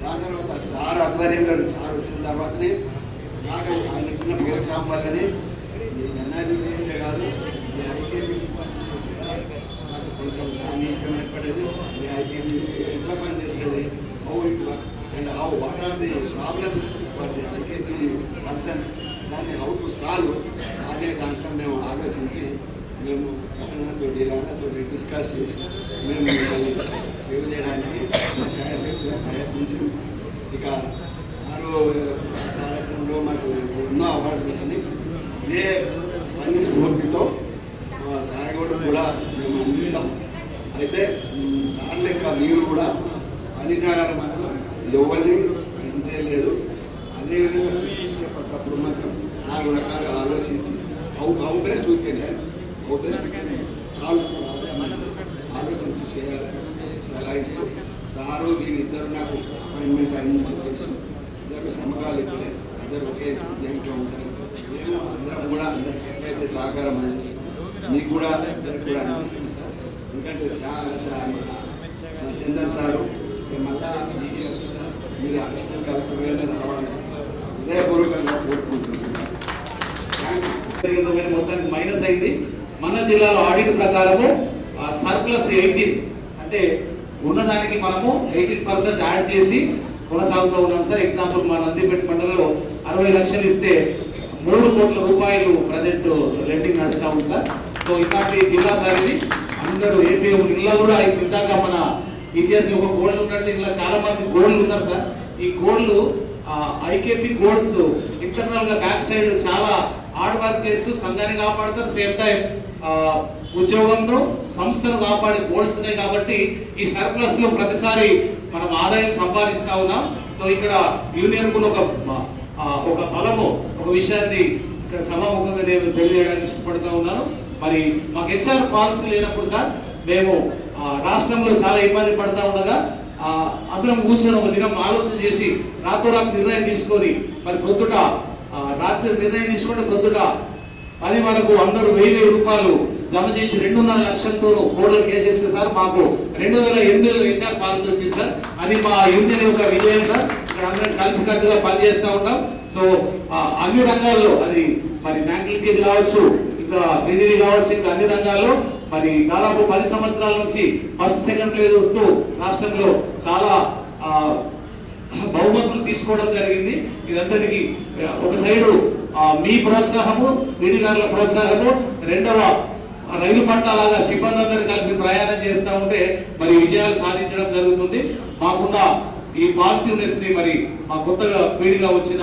దాని తర్వాత సార్ ఆధ్వర్యంలో సార్ వచ్చిన తర్వాతనే నాకు ఆయన ఇచ్చిన పేరు సాంబాలని ఎన్ఆర్జీ చేసే కాదు మీ ఐకేపీ నాకు కొంచెం సామీప్యం ఏర్పడేది. మీ ఐకేపీ ఎట్లా పనిచేస్తుంది, how it work and how what are the problems for the IKP persons, దాన్ని హౌ టు సాల్వ్ అనే దాంట్లో మేము ఆలోచించి మేము కృష్ణతో రాళ్ళతో డిస్కస్ చేసి మేము సేవ్ చేయడానికి వచ్చింది. ఇక సారథ్యంలో మాకు ఎన్నో అవార్డులు వచ్చింది. ఇదే పని స్ఫూర్తితో సాయగౌడ్ కూడా మేము అందిస్తాం. అయితే సార్ లెక్క మీరు కూడా పని జాగాల మాత్రం ఎవరిని రక్షించలేదు. అదేవిధంగా శిక్షించేటప్పుడు మాత్రం 4 రకాలుగా ఆలోచించి how best we can solve ఆలోచించి చేయాలి సలహా ఇస్తూ సారు వీరిద్దరు నాకు అపాయింట్మెంట్ నుంచి తెలుసు. ఇద్దరు సమకాలు ఇద్దరు ఒకే జాయింట్లో ఉంటారు. మేము అందరం కూడా అందరికి ఎట్లయితే సహకారం అందించి మీకు కూడా అందరికి కూడా అందిస్తుంది సార్. ఎందుకంటే చాలా మా చందన్ సారు మళ్ళా మీకే సార్ మీరు అడిషనల్ కలెక్టర్గానే రావాలని హృదయపూర్వకంగా కోరుకుంటున్నాను సార్. మొత్తానికి మైనస్ అయింది. మన జిల్లాలో ఆడిట్ ప్రకారము సర్ప్లస్ 18 అంటే ఉన్నదానికి మనము 18% యాడ్ చేసి కొనసాగుతూ ఉన్నాం సార్. ఎగ్జాంపుల్ మా నందిపేట మండలంలో 60 లక్షలు ఇస్తే 3 కోట్ల రూపాయలు ప్రజెంట్ లెండింగ్ నడుస్తూ ఉంది సార్. సో ఇలాంటి జిల్లా సార్ ఇది. అందరూ ఏపీఎం ఇలా కూడా ఇందాక మన ఈజీఎస్ ఒక గోల్డ్ ఉన్నట్టు ఇలా చాలా మంది గోల్డ్ ఉన్నారు సార్. ఈ గోల్డ్ ఐకేపీ గోల్డ్స్ ఇంటర్నల్ గా బ్యాక్ సైడ్ చాలా హార్డ్ వర్క్ చేస్తూ సంఘాన్ని కాపాడుతారు. సేమ్ టైం ఉద్యోగంలో సంస్థను కాపాడే గోల్డ్స్ ఉన్నాయి. కాబట్టి ఈ సర్ప్లస్ లో ప్రతిసారి మనం ఆదాయం సంపాదిస్తా ఉన్నాం. సో ఇక్కడ యూనియన్ కూడా ఒక బలము ఒక విషయాన్ని ఇక్కడ సభాముఖంగా నేను తెలియజేయడానికి ఇష్టపడుతూ ఉన్నాను. మరి మాకు హెచ్ఆర్ పాలసీ లేనప్పుడు సార్ మేము రాష్ట్రంలో చాలా ఇబ్బంది పడతా ఉండగా అందరం కూర్చొని ఒక దినం ఆలోచన చేసి రాత్రోరాత్రి నిర్ణయం తీసుకొని మరి ప్రొద్దుట రాత్రి నిర్ణయం తీసుకుంటే ప్రొద్దుట 10 వరకు అందరూ 1000 రూపాయలు జమ చేసి 2.5 లక్షలతో కోడ్లు కేసేస్తే సార్ మాకు 2008లో హెచ్ఆర్ పాలసీ వచ్చింది సార్. అది మా యూనియన్ యొక్క విజయం సార్. ఇక్కడ అందరం కలిసికట్టుగా పనిచేస్తూ ఉంటాం. సో అన్ని రంగాల్లో అది మరి బ్యాంక్ లింకేజ్ కావచ్చు, ఇంకా సిడిడి కావచ్చు, ఇంకా అన్ని రంగాల్లో మరి దాదాపు 10 సంవత్సరాల నుంచి ఫస్ట్ సెకండ్ ప్లేస్ వస్తూ రాష్ట్రంలో చాలా బహుమతులు తీసుకోవడం జరిగింది. ఇదంతటికి ఒక సైడు మీ ప్రోత్సాహము, వీడిగారుల ప్రోత్సాహము, రెండవ రైలు పట్టాలాగా సిబ్బంది అందరూ కలిపి ప్రయాణం చేస్తూ ఉంటే మరి విజయాలు సాధించడం జరుగుతుంది. మాకున్న ఈ పాజిటివ్నెస్ ని మరి మా కొత్తగా పీడిగా వచ్చిన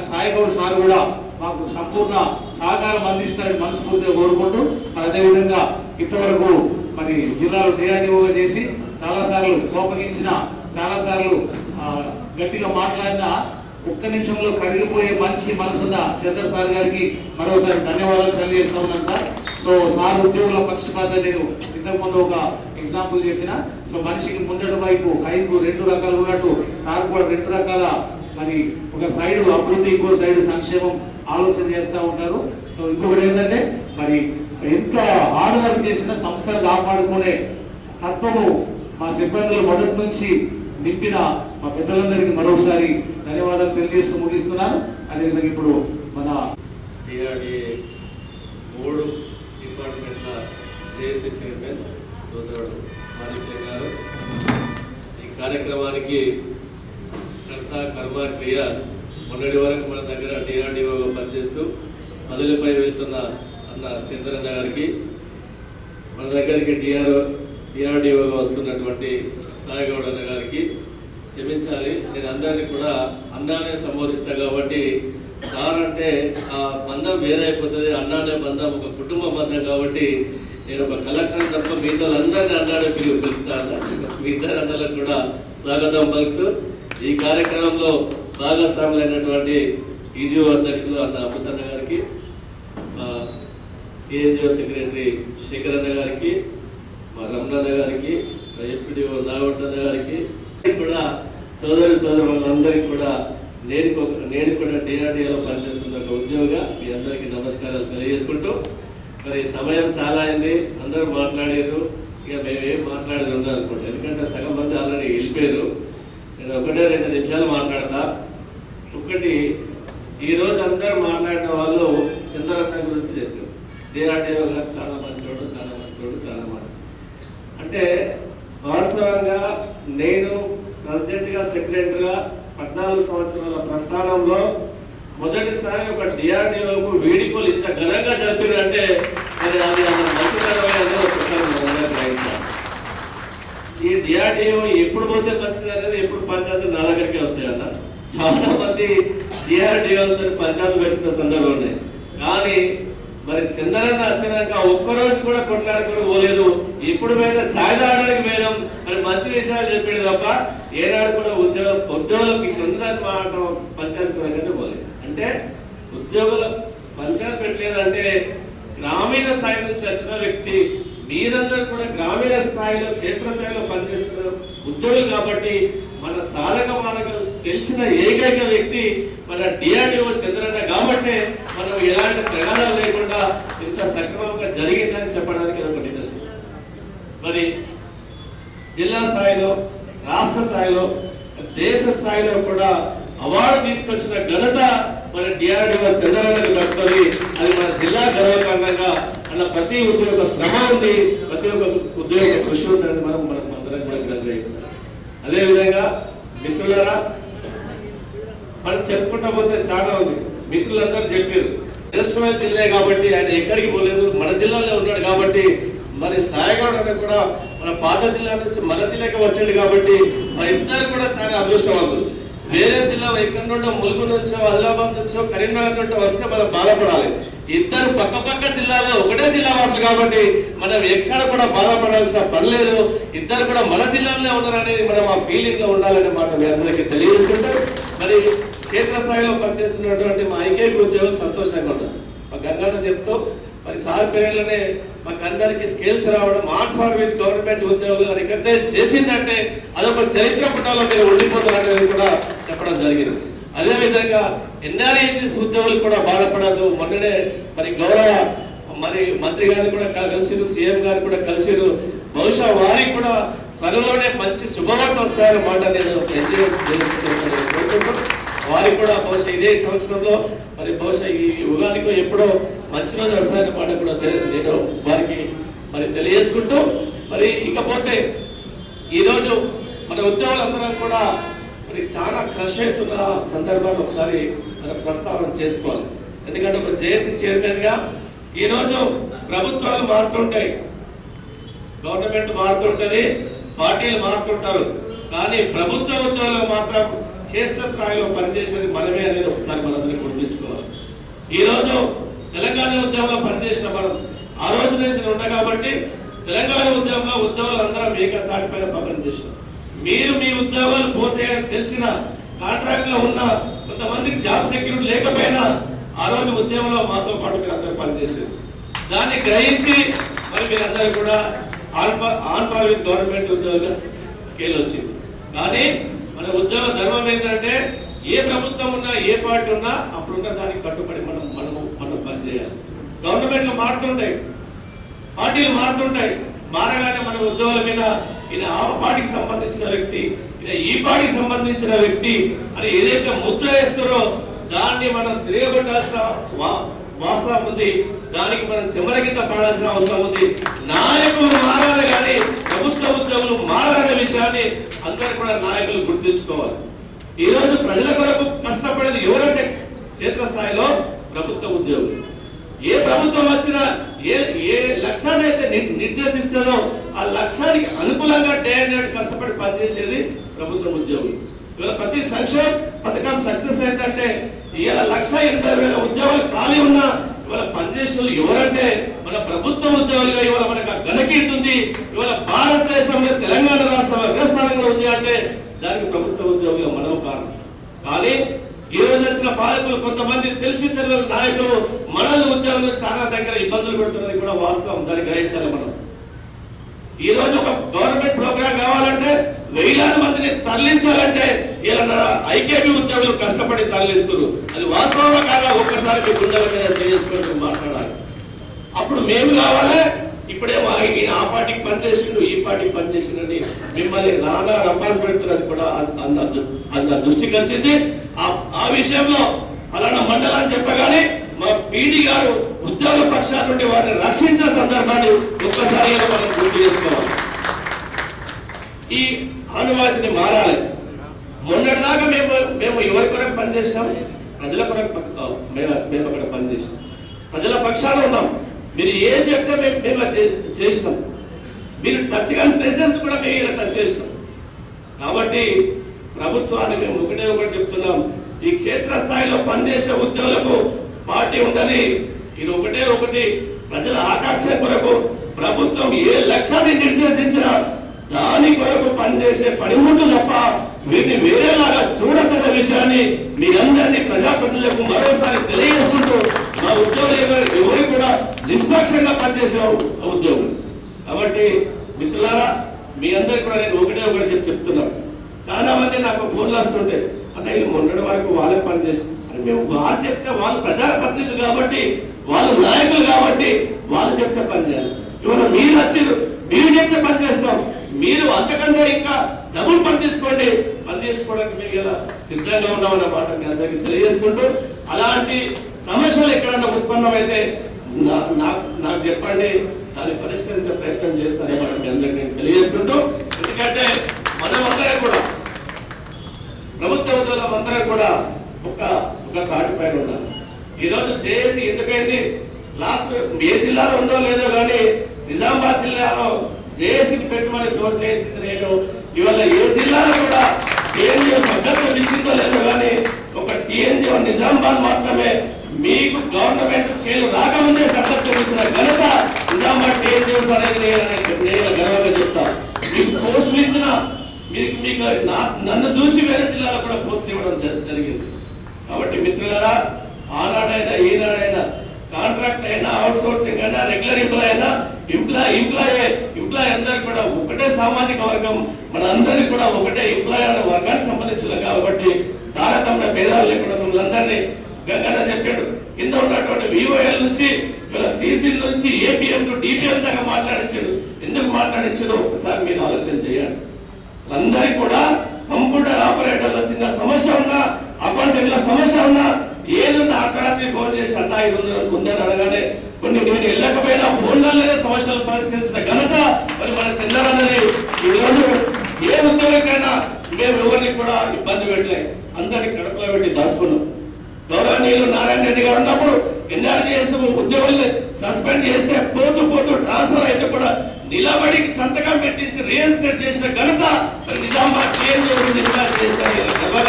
సాయగౌడ్ సార్ కూడా మాకు సంపూర్ణ సహకారం అందిస్తారని మనస్ఫూర్తిగా కోరుకుంటూ మరి అదేవిధంగా ఇంతవరకు మరి జిల్లాలో డిఆర్డీఓగా చేసి చాలాసార్లు కోపగించిన, చాలాసార్లు గట్టిగా మాట్లాడిన, ఒక్క నిమిషంలో కరిగిపోయే మంచి మనసున్న చంద్ర సార్ గారికి మరోసారి ధన్యవాదాలు తెలియజేస్తా ఉన్నాను సార్. సో సార్ ఉద్యోగుల పక్షపాత నేను ఇంతకుముందు ఒక ఎగ్జాంపుల్ చెప్పిన. సో మనిషికి ముందటి వైపు కైకు 2 రకాలు ఉన్నట్టు సార్ కూడా 2 రకాల మరి ఒక సైడ్ అభివృద్ధి, ఇంకో సైడ్ సంక్షేమం ఆలోచన చేస్తూ ఉంటారు. సో ఇంకొకటి ఏంటంటే మరి ఎంత హార్డ్ వర్క్ చేసినా సంస్థను కాపాడుకునే తత్వము మా సిబ్బందులు మొదటి నుంచి నింపిన మా పెద్దలందరికీ మరోసారి ధన్యవాదాలు తెలియజేస్తూ ముగిస్తున్నాను. అదేవిధంగా ఇప్పుడు మన డిఆర్డీఏ 3 డిపార్ట్మెంట్ల జేఏసీ చైర్మన్ సోదరుడు మాణిక్య గారు ఈ కార్యక్రమానికి కర్త కర్మ క్రియ మొన్నటి వరకు మన దగ్గర డిఆర్డీఓగా పనిచేస్తూ పదవిపై వెళ్తున్న అన్న చంద్రన్న గారికి, మన దగ్గరికి డిఆర్డీఓగా వస్తున్నటువంటి సాయగౌడ్ అన్న గారికి క్షమించాలి, నేను అందరినీ కూడా అన్నానే సంబోధిస్తా కాబట్టి సార్ అంటే ఆ బంధం వేరే అయిపోతుంది. అన్నానే బంధం ఒక కుటుంబ బంధం కాబట్టి నేను ఒక కలెక్టర్ తప్ప మిగతా అందరినీ అన్నాడే పిలుస్తాను. మీ ఇద్దరు అన్నలకు కూడా స్వాగతం పలుకుతూ ఈ కార్యక్రమంలో భాగస్వాములైనటువంటి ఈజీఓ అధ్యక్షులు అన్న అమృతన్న గారికి, ఏఎన్జిఓ సెక్రటరీ శేఖరన్న గారికి, మా రమణన్న గారికి, మా ఎంపీడీఓ నాగవర్ధన్న గారికి కూడా సోదరులందరికీ కూడా నేను కూడా డిఆర్డీఏలో పనిచేస్తున్న ఒక ఉద్యోగిగా మీ అందరికీ నమస్కారాలు తెలియజేసుకుంటూ మరి సమయం చాలా అయింది, అందరూ మాట్లాడారు, ఇక మేమేం మాట్లాడేది ఉందో అనుకుంటాం. ఎందుకంటే సగం మంది ఆల్రెడీ వెళ్ళిపోయారు. నేను 1-2 నిమిషాలు మాట్లాడతా. ఒకటి, ఈరోజు అందరూ మాట్లాడిన వాళ్ళు చంద్రరత్న గురించి చెప్పారు. డిఆర్డీఓ గారు చాలా మంచోడు, చాలా మంచోడు, చాలా మంచి. అంటే వాస్తవంగా నేను ప్రెసిడెంట్గా, సెక్రటరీగా 14 సంవత్సరాల ప్రస్థానంలో మొదటిసారి ఒక డిఆర్డీఓకు వేడుకలు ఇంత ఘనంగా జరిపిందంటే మరి అది మంచితనమైన ఈ డిఆర్డిఓ ఎప్పుడు పోతే మంచిది అనేది ఎప్పుడు పంచాయతీలు నా దగ్గరికి వస్తాయన్న. చాలా మంది డిఆర్డిఓలతో పంచాయతీలు పెట్టిన సందర్భం ఉన్నాయి. కానీ మరి చంద్రన్న వచ్చినాక ఒక్కరోజు కూడా కొట్లాడకుండా పోలేదు. ఇప్పుడు మీద ఛాయ్ తాగడానికి పోయినాం అని మంచి విషయాలు చెప్పాడు తప్ప ఏనాడు కూడా ఉద్యోగులకు ఇక్కడ ఉందని మాట పంచాయతీ పెట్టంటే పోలేదు. అంటే ఉద్యోగుల పంచాయతీ పెట్టలేదంటే గ్రామీణ స్థాయి నుంచి వచ్చిన వ్యక్తి మీరందరూ కూడా గ్రామీణ స్థాయిలో క్షేత్రస్థాయిలో పనిచేస్తున్నారు ఉద్యోగులు కాబట్టి మన సాధక బాధకాలు తెలిసిన ఏకైక వ్యక్తి మన డిఆర్డిఓ చంద్రన్న కాబట్టి మనం ఎలాంటి ప్రమాదాలు లేకుండా ఇంత సక్రమంగా జరిగిందని చెప్పడానికి ఒక నిదర్శనం. మరి జిల్లా స్థాయిలో రాష్ట్ర స్థాయిలో దేశ స్థాయిలో కూడా అవార్డు తీసుకొచ్చిన ఘనత మన డిఆర్డిఓ చంద్రన్నకి దక్కుతుంది. అది మన జిల్లా గర్వకారణంగా అలా ప్రతి ఉద్యోగ శ్రమ ఉంది, ప్రతి ఒక్క ఉద్యోగ కృషి ఉందని మనం అందరం కూడా గ్రహించాలి. అదేవిధంగా మిత్రులారా మనం చెప్పుకుంటా పోతే చాలా ఉంది. మిత్రులందరూ చెప్పారు రాష్ట్రమైన జిల్లా కాబట్టి ఆయన ఎక్కడికి పోలేదు, మన జిల్లాలో ఉన్నాడు కాబట్టి మరి సాయగౌడ్ అనేది కూడా మన పాత జిల్లా నుంచి మన జిల్లాకి వచ్చాడు కాబట్టి మా ఇద్దరు కూడా చాలా అదృష్టవంతులు. వేరే జిల్లా ఎక్కడి నుండో ములుగు నుంచో ఆదిలాబాద్ నుంచో కరీంనగర్ నుంచో వస్తే మనం బాధపడాలి. ఇద్దరు పక్క జిల్లాలో ఒకటే జిల్లా వాసులు కాబట్టి మనం ఎక్కడ కూడా బాధపడాల్సిన పని లేదు. ఇద్దరు కూడా మన జిల్లాలోనే ఉన్నారనేది మనం ఆ ఫీలింగ్ లో ఉండాలనే మాట మీ అందరికీ తెలియజేసుకుంటాం. మరి క్షేత్రస్థాయిలో పనిచేస్తున్నటువంటి మా ఐకేపీ ఉద్యోగులు సంతోషంగా ఉన్నారు. మా గంగన్న చెప్తూ మరి సార్ పేర్లనే మాకు అందరికి స్కేల్స్ రావడం ఆన్ ఫార్ విత్ గవర్నమెంట్ ఉద్యోగులు రికగ్నైజ్ చేసిందంటే అదొక చరిత్ర పుటాలో మీరు ఉండిపోతారనేది కూడా చెప్పడం జరిగింది. అదేవిధంగా ఎన్ఆర్ఈజీఎస్ ఉద్యోగులు కూడా బాధపడదు. మొన్ననే మరి గౌరవ మరి మంత్రి గారిని కూడా కలిసిరు, సీఎం గారిని కూడా కలిసిరు. బహుశా వారికి కూడా త్వరలోనే మంచి శుభవార్త వస్తాయన్నమాట నేను వారికి కూడా బహుశా ఇదే సంవత్సరంలో మరి బహుశా ఈ ఉగాదికి ఎప్పుడో మంచి రోజు వస్తాయన్నమాట కూడా నేను వారికి మరి తెలియజేసుకుంటూ మరి ఇకపోతే ఈరోజు మన ఉద్యోగులందరం కూడా మరి చాలా క్రష్ అవుతున్న సందర్భాన్ని ఒకసారి మనం ప్రస్తావన చేసుకోవాలి. ఎందుకంటే ఒక జేఏసీ చైర్మన్ గా ఈరోజు ప్రభుత్వాలు మారుతుంటాయి, గవర్నమెంట్ మారుతుంటది, పార్టీలు మారుతుంటారు, కానీ ప్రభుత్వ ఉద్యోగులు మాత్రం క్షేత్రస్థాయిలో పనిచేసేది మనమే అనేది ఒకసారి మనందరినీ గుర్తుంచుకోవాలి. ఈరోజు తెలంగాణ ఉద్యమంలో పనిచేసిన మనం ఆ రోజు నుంచి ఉండ కాబట్టి తెలంగాణ ఉద్యమంలో ఉద్యోగులు అందరం ఏకతాటిపైన పనిచేసినాం. మీరు మీ ఉద్యోగాలు పోతే అని తెలిసిన కాంట్రాక్ట్ లో ఉన్న కొంతమందికి జాబ్ సెక్యూరిటీ లేకపోయినా ఆ రోజు ఉద్యమంలో మాతో పాటు మీరు అందరూ పనిచేసేది. దాన్ని గ్రహించి మరి మీరందరూ కూడా ఆన్ పార్ విత్ గవర్నమెంట్ ఉద్యోగులుగా స్కేల్ వచ్చింది. కానీ మన ఉద్యోగ ధర్మం ఏంటంటే ఏ ప్రభుత్వం ఉన్నా ఏ పార్టీ ఉన్నా అప్పుడున్న దానికి కట్టుబడి మనం పనిచేయాలి. గవర్నమెంట్లు మారుతుంటాయి, పార్టీలు మారుతుంటాయి, మారగానే మన ఉద్యోగుల మీద ఈయన ఆ పార్టీకి సంబంధించిన వ్యక్తి, ఈయన ఈ పార్టీకి సంబంధించిన వ్యక్తి అని ఏదైతే ముద్ర వేస్తారో దాన్ని మనం తిరగబెట్టాల్సిన వాస్తవం ఉంది. దానికి మనం చెమరకింద పడాల్సిన అవసరం ఉంది. నాయకులు మారాలి కానీ ప్రభుత్వ ఉద్యోగులు మారాలనే విషయాన్ని అందరూ కూడా నాయకులు గుర్తుంచుకోవాలి. ఈ రోజు ప్రజల కొరకు కష్టపడేది ఎవరంటే క్షేత్రస్థాయిలో ప్రభుత్వ ఉద్యోగులు. ఏ ప్రభుత్వం వచ్చినా ఏ లక్ష్యాన్ని అయితే నిర్దేశిస్తుందో ఆ లక్ష్యానికి అనుకూలంగా డే అండ్ నైట్ కష్టపడి పనిచేసేది ప్రభుత్వ ఉద్యోగులు. ఇవాళ ప్రతి సంక్షేమ పథకం సక్సెస్ అయిందంటే ఇవాళ 1,80,000 ఉద్యోగాలు ఖాళీ ఉన్నా ఇవాళ పనిచేసిన ఎవరంటే మన ప్రభుత్వ ఉద్యోగులుగా ఇవాళ మనకు ఘనకీర్తి ఉంది. ఇవాళ భారతదేశంలో తెలంగాణ రాష్ట్రం అగ్రస్థానంలో ఉంది అంటే దానికి ప్రభుత్వ ఉద్యోగులు మనం కారణం. కానీ ఈ రోజు వచ్చిన పాలకులు కొంతమంది తెలిసి తెలియని నాయకులు మనల్ని ఉద్యోగులు చాలా దగ్గర ఇబ్బందులు పెడుతున్నది కూడా వాస్తవం. దాన్ని గ్రహించాలి. మనం ఈ రోజు ఒక గవర్నమెంట్ ప్రోగ్రామ్ కావాలంటే వేలాది మందిని తరలించాలంటే ఇలా ఐకేపీ ఉద్యోగులు కష్టపడి తరలిస్తున్నారు. అది వాస్తవంగా కాదా ఒక్కసారి మీ గుండెల మీద చేసుకుంటూ మాట్లాడాలి. అప్పుడు మేము కావాలి, ఇప్పుడే ఈయన ఆ పార్టీకి పనిచేసిండు ఈ పార్టీకి పనిచేసిండని మిమ్మల్ని నానా రంపాస్ పెడుతున్నది కూడా అంత దృష్టికి వచ్చింది. ఆ విషయంలో అలాంటి మండలాన్ని చెప్పగానే మా పీడీ గారు ఉద్యోగ పక్షాల నుండి వారిని రక్షించిన సందర్భాన్ని ఒక్కసారి మనం గుర్తు చేసుకోవాలి. ఈ ఆనవాయితీని మారాలి. మొన్నటిదాకా మేము ఎవరి కొరకు పనిచేసినాం, ప్రజల కొరకు మేము అక్కడ పనిచేసినాం, ప్రజల పక్షాన ఉన్నాం. మీరు ఏం చెప్తే మేము చేసినాం. మీరు టచ్ కాని ప్లేసెస్ కూడా మేము టచ్ కాబట్టి ప్రభుత్వాన్ని మేము ఒకటి చెప్తున్నాం, ఈ క్షేత్రస్థాయిలో పనిచేసే ఉద్యోగులకు పార్టీ ఉండని, ఇది ఒకటి ప్రజల ఆకాంక్ష కొరకు ప్రభుత్వం ఏ లక్ష్యాన్ని నిర్దేశించినా దాని కొరకు పనిచేసే పనిముట్లు తప్ప వీరిని వేరేలాగా చూడదన్న విషయాన్ని మీ అందరినీ ప్రజాప్రతినిధులకు మరోసారి తెలియజేసుకుంటూ మా ఉద్యోగులు ఎవరు కూడా నిష్పక్షంగా పనిచేసే ఉద్యోగులు. కాబట్టి మిత్రులారా, మీ అందరికి కూడా నేను ఒకటి చెప్తున్నాను. చాలా మంది నాకు ఫోన్లు వస్తుంటాయి, అంటే వీళ్ళు మొన్నటి వరకు వాళ్ళకి పనిచేసి అని మేము వాళ్ళు చెప్తే వాళ్ళు ప్రజాప్రతినిధులు కాబట్టి, వాళ్ళు నాయకులు కాబట్టి వాళ్ళు చెప్తే పనిచేయాలి. ఇవాళ మీరు వచ్చారు, మీరు చెప్తే పని చేస్తాం, మీరు అంతకంటే ఇంకా డబుల్ పని తీసుకోండి, పని చేసుకోవడానికి మీరు ఇలా సిద్ధంగా ఉన్నామన్న మాట మీ అందరికీ తెలియజేసుకుంటూ, అలాంటి సమస్యలు ఎక్కడన్నా ఉత్పన్నమైతే నాకు చెప్పండి, దాన్ని పరిష్కరించే ప్రయత్నం చేస్తానని మాట మీ అందరికీ నేను తెలియజేసుకుంటూ, ఎందుకంటే మనమందరం కూడా ప్రభుత్వ ఉద్యోగులందరం కూడా ఒక తాటి పైన ఉన్నారు. ఈరోజు జేఏసీ ఎందుకైంది, లాస్ట్ ఏ జిల్లాలో ఉందో లేదో కానీ నిజామాబాద్ జిల్లాలో జేఏసీకి పెట్టుమని ప్రోత్సహించింది నేను. ఇవాళ ఏ జిల్లాలో కూడా టీఎన్జిఓ సభ్యత్వం ఇచ్చిందో లేదో కానీ ఒక టీఎన్జిఓ నిజామాబాద్ మాత్రమే మీకు గవర్నమెంట్ స్కేల్ రాకముందే సభ్యత్వం ఇచ్చిన ఘనత నిజామాబాద్ టీఎన్జిఓ అనేది నేను గర్వంగా చెప్తాను. మీకు పోస్టులు ఇచ్చిన మీకు నన్ను చూసి వేరే జిల్లాలో కూడా పోస్టులు ఇవ్వడం జరిగింది. కాబట్టి మిత్రులారా, ఆనాడైనా ఈనాడైనా కాంట్రాక్ట్ అయినా అవుట్ సోర్సింగ్ అయినా రెగ్యులర్ ఎంప్లాయ్ అయినా ఎంప్లాయ్ అందరికి కూడా ఒకటే సామాజిక వర్గం, మన అందరికి కూడా ఒకటే ఎంప్లాయ్ అనే వర్గానికి సంబంధించిన కాబట్టి తారతమ్య భేదాలు లేకుండా మిమ్మల్ని అందరినీ గంగన్న చెప్పాడు. కింద ఉన్నటువంటి విఓఎల్ నుంచి సిసి నుంచి ఏపీఎం టు డిపిఎం దాకా మాట్లాడించాడు. ఎందుకు మాట్లాడించాడో ఒకసారి మీరు ఆలోచన చేయండి. అందరికి కూడా కంప్యూటర్ ఆపరేటర్లో చిన్న సమస్య ఉన్నా, అకౌంటెంట్ల సమస్య ఉన్నా, ఏదున్నా అర్ధరాత్రి ఫోన్ చేసి అన్నా ఇది ఉందని అనగానే కొన్ని నేను వెళ్ళకపోయినా ఫోన్లలోనే సమస్యలు పరిష్కరించిన ఘనత మరి మన చంద్రన్నది. ఈరోజు ఏ ఉద్యోగికైనా మేము ఎవరిని కూడా ఇబ్బంది పెట్టలేదు, అందరినీ కడుపులో పెట్టి దాచుకున్నాం. గౌరవనీయులు నారాయణ రెడ్డి గారు ఉన్నప్పుడు ఎన్ఆర్జీఎస్ ఉద్యోగుల్ని సస్పెండ్ చేస్తే పోతూ ట్రాన్స్ఫర్ అయితే కూడా నిలబడి సంతకం పెట్టించి రిజిస్టర్ చేసిన ఘనత నిజామాబాద్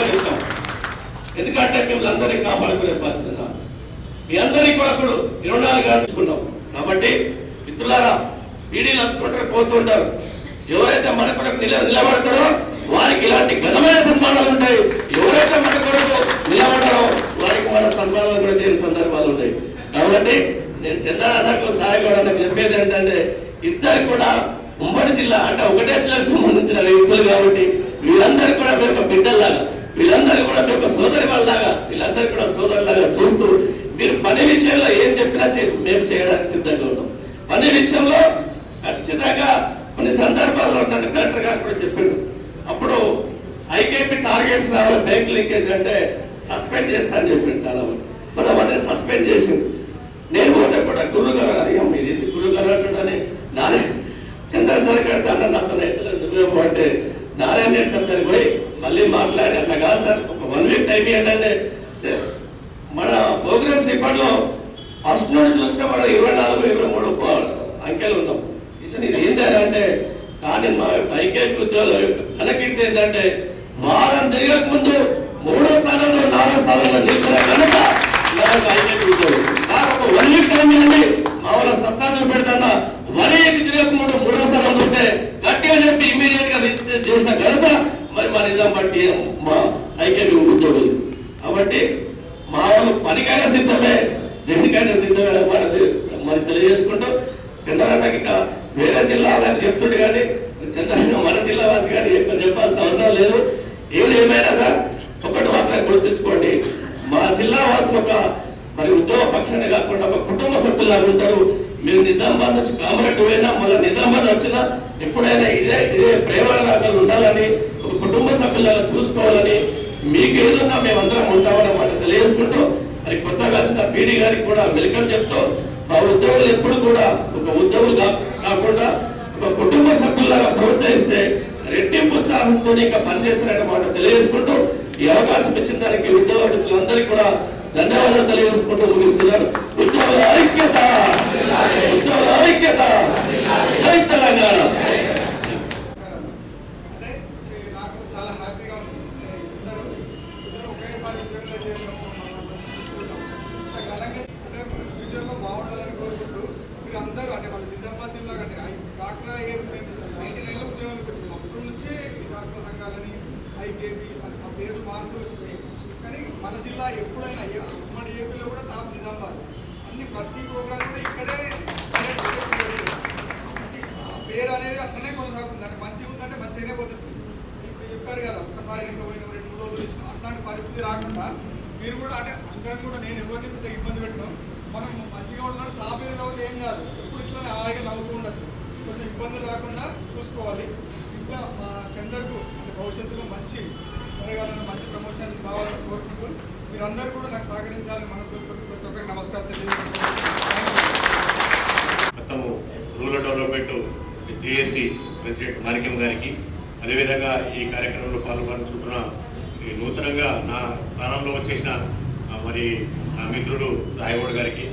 చేస్తాం. ఎందుకంటే మిమ్మల్ని అందరినీ కాపాడుకునే బాధ్యత మీ అందరికీ కూడా 24 గంటలుకున్నాం. కాబట్టి మిత్రులారా, పీడీలు వస్తుంటారు పోతుంటారు, ఎవరైతే మన కొరకు నిలబడతారో వారికి ఇలాంటి ఘనమైన సన్మానాలు ఉంటాయి. ఎవరైతే మన కొరకు నిలబడారో వారికి మన సన్మానాలు కూడా చేయని సందర్భాలు ఉంటాయి. కాబట్టి నేను చంద్రన్నకు సాయగౌడకు చెప్పేది ఏంటంటే, ఇద్దరు కూడా ఉమ్మడి జిల్లా అంటే ఒకటే జిల్లాకు సంబంధించిన వ్యక్తులు కాబట్టి వీళ్ళందరూ కూడా మీ యొక్క బిడ్డల్లాగా, వీళ్ళందరూ కూడా మీ యొక్క సోదరి వాళ్ళలాగా, వీళ్ళందరూ కూడా సోదరులాగా చూస్తూ మీరు పని విషయంలో ఏం చెప్పినా మేము చేయడానికి సిద్ధంగా ఉన్నాం. పని విషయంలో ఖచ్చితంగా కొన్ని సందర్భాల్లో నన్ను కలెక్టర్ గారు కూడా చెప్పాడు. అప్పుడు ఐకేపీ టార్గెట్స్ రావాలి, బ్యాంక్ లింకేజ్ అంటే సస్పెండ్ చేస్తా అని చెప్పాడు. చాలా మందిని సస్పెండ్ చేసింది. నేను పోతే కూడా గురువు గారు అడిగాం, ఇది గురువు గారు అంటుండని చంద్రశేఖర్ గారితో అన్న నాతో నువ్వేమో అంటే నారాయణ రెడ్డి సార్ దగ్గరికి పోయి మళ్ళీ మాట్లాడి అట్లా కాదు సార్, ఒక 1 వీక్ టైం ఏంటంటే మన ప్రోగ్రెస్ రిపోర్ట్లో ఫస్ట్ నుండి చూస్తే మనం 24-23 అంకెలు ఉన్నాం. ఇది ఏంటంటే అంటే కానీ మా ఐకేపీ ఉద్యోగుల యొక్క కనెక్ట్ ఏంటంటే వారం తిరగక ముందు 3వ స్థానంలో 4వ స్థానంలో నిలిచిన కనుక ఐకేపీ ఉద్యోగులు నాకు ఒక 1 వీక్ టైం ఇవ్వండి, మా వాళ్ళ సత్తా చూపెడతాను. 1 వీక్ తిరగక ముందు 3వ స్థానంలో ఉంటే గట్టిగా చెప్పి ఇమీడియట్ గా రిజిస్టర్ చేసిన కనుక మరి మా నిజామాబాద్ మా ఐకేపీ ఉద్యోగులు. కాబట్టి మా వాళ్ళు పనికైనా సిద్ధమే, దేనికైనా సిద్ధమే మరి తెలియజేసుకుంటూ చంద్రన్నకి వేరే జిల్లాలని చెప్తుండే కానీ చంద్రన్న మన జిల్లా వాసి కానీ ఎక్కువ చెప్పాల్సిన అవసరం లేదు. ఏమైనా సార్ ఒకటి మాత్రం గుర్తుంచుకోండి, మా జిల్లా వాసులు ఒక మరి ఉద్యోగ పక్షాన్ని కాకుండా ఒక కుటుంబ సభ్యులాగా ఉంటారు. మీరు నిజామాబాద్ నుంచి కామరెడ్డి పోయినా మళ్ళీ నిజామాబాద్ వచ్చినా ఎప్పుడైనా ఇదే ప్రేమానురాగాలు ఉండాలని, ఒక కుటుంబ సభ్యులను చూసుకోవాలని, మీకు ఏదన్నా మేమందరం ఉంటామన్నమాట తెలియజేసుకుంటూ మరి కొత్తగా వచ్చిన పీడీ గారికి కూడా వెల్కమ్ చెప్తూ ఆ ఉద్యోగులు ఎప్పుడు కూడా ఒక ఉద్యోగులు కాకుండా ఒక కుటుంబ సభ్యులాగా ప్రోత్సహిస్తే రెట్టింపు ఉత్సాహంతో ఇంకా పనిచేస్తారనే మాట తెలియజేసుకుంటూ ఈ అవకాశం ఇచ్చిన దానికి ఉద్యోగ మిత్రులందరికీ కూడా ధన్యవాదాలు తెలియజేసుకుంటూ ముగిస్తున్నారు. ఉద్యోగుల ఐక్యత, ఉద్యోగుల ఐక్యత, జై తెలంగాణ. ఎప్పుడైనా మన ఏపీలో కూడా టాప్ నిజామాబాద్ అన్ని ప్రతి ప్రోగ్రామ్ కూడా ఇక్కడే పేరు అనేది అట్లనే కొనసాగుతుంది. అంటే మంచిగా ఉందంటే మంచిగానే పోతుంది. ఇప్పుడు చెప్పారు కదా ఒక్కసారి ఇంకా పోయిన 2-3 రోజులు ఇచ్చిన అట్లాంటి పరిస్థితి రాకుండా మీరు కూడా అంటే అందరం కూడా నేను ఎవరిని పెద్ద ఇబ్బంది పెట్టినాం. మనం మంచిగా ఉన్నాడు సాఫీగా అవుతే ఏం కాదు, ఎప్పుడు ఇట్లా హాయిగా నవ్వుతూ ఉండొచ్చు. కొంచెం ఇబ్బందులు రాకుండా చూసుకోవాలి. ఇంకా మా చందర్కు అంటే భవిష్యత్తులో మంచి జరగాలని మంచి ప్రమోషన్ కావాలని కోరుకుంటూ మీరందరూ కూడా నాకు సహకరించాలని మనస్ఫూర్తిగా ప్రతి ఒక్కరికి నమస్కారం తెలియజేస్తున్నాను. రూరల్ డెవలప్మెంట్ జేఏసీ ప్రెసిడెంట్ మాణిక్యం గారికి, అదేవిధంగా ఈ కార్యక్రమంలో పాల్గొనుకుంటున్న నూతనంగా నా స్థానంలో వచ్చేసిన మరి నా మిత్రుడు సాయిగౌడ్ గారికి,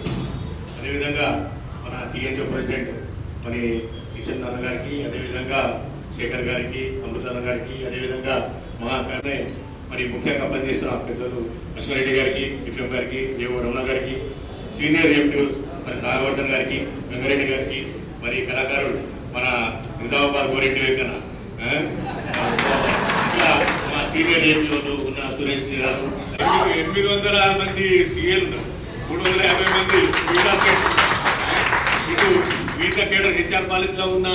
అదేవిధంగా మన టీఎన్జీ ప్రెసిడెంట్ మరి కిషన్ అన్న గారికి, అదేవిధంగా శేఖర్ గారికి, అమృతన్న గారికి, అదేవిధంగా మా కర్ణే మరి ముఖ్యంగా పనిచేస్తున్న పెద్దలు లక్ష్మారెడ్డి గారికి, విక్రమ్ గారికి, దేవ రమణ గారికి, సీనియర్ ఎంపీ మరి నాగవర్ధన్ గారికి, వెంకరెడ్డి గారికి, మరి కళాకారుడు మన నిజామాబాద్ గోరెడ్డి వెంకన్న, మా సీనియర్ ఎంపీలు ఉన్న సురేష్ గారు, 800 మంది సీఎల్ ఉన్నారు, 350 మంది ఇటు మిగతా కేడర్ హెచ్ఆర్ పాలసీలో ఉన్న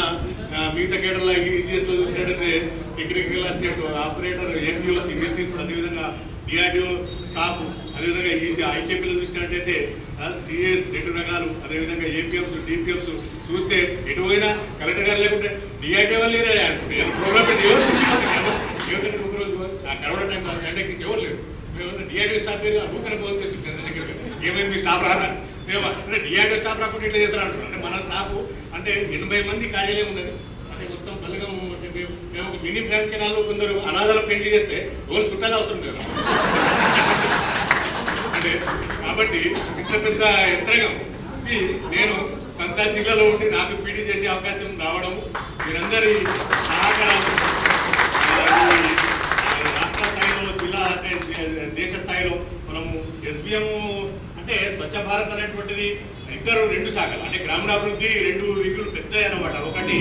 మిగతా కేడర్లో ఈజీఎస్ లో చూసినట్టయితే టెక్నికల్ అసిస్టెంట్, ఆపరేటర్, ఎంపీఓ, సిబిఎస్ఈస్, అదేవిధంగా డిఆర్డిఓ స్టాఫ్, అదేవిధంగా ఈజీ ఐకేపీలో చూసినట్టయితే సిఎస్ 2 రకాలు, అదేవిధంగా ఏపీఎంస్, డిపిఎంస్ చూస్తే ఎటు పోయినా కలెక్టర్ గారు లేకుంటే డిఆర్డీ వాళ్ళు అనుకుంటే ప్రోగ్రామ్ పెట్టి ఎవరు కరోనా టైం కండక్ట్ ఎవరు లేరు. డిఆర్డీ స్టాఫ్ ఊకనే ఫోన్ చేసి ఏమైంది మీ స్టాఫ్ రాదా, మేము అంటే డిఆర్డీ స్టాఫ్ రాకుండా ఇట్లా చేస్తారు అంటున్నాం. అంటే మన స్టాఫ్ అంటే 80 మంది కార్యాలయం ఉన్నది. అంటే మొత్తం బలగం మేము ఒక మినీ ఫ్యాన్లు కొందరు అనాథాల పెళ్లి చేస్తే రోజు చుట్టాలు అవసరం లేదు. అంటే కాబట్టి ఇంత పెద్ద యంత్రాంగం నేను సంతా జిల్లాలో ఉండి నాకు పీడీ చేసే అవకాశం రావడం, మీరందరి సహకారాలు రాష్ట్ర స్థాయిలో, జిల్లా అంటే దేశ స్థాయిలో మనము ఎస్బిఎం అంటే స్వచ్ఛ భారత్ అనేటువంటిది 2 శాఖలు అంటే గ్రామీణాభివృద్ధి 2 విధులు పెద్దవి అన్నమాట. ఒకటి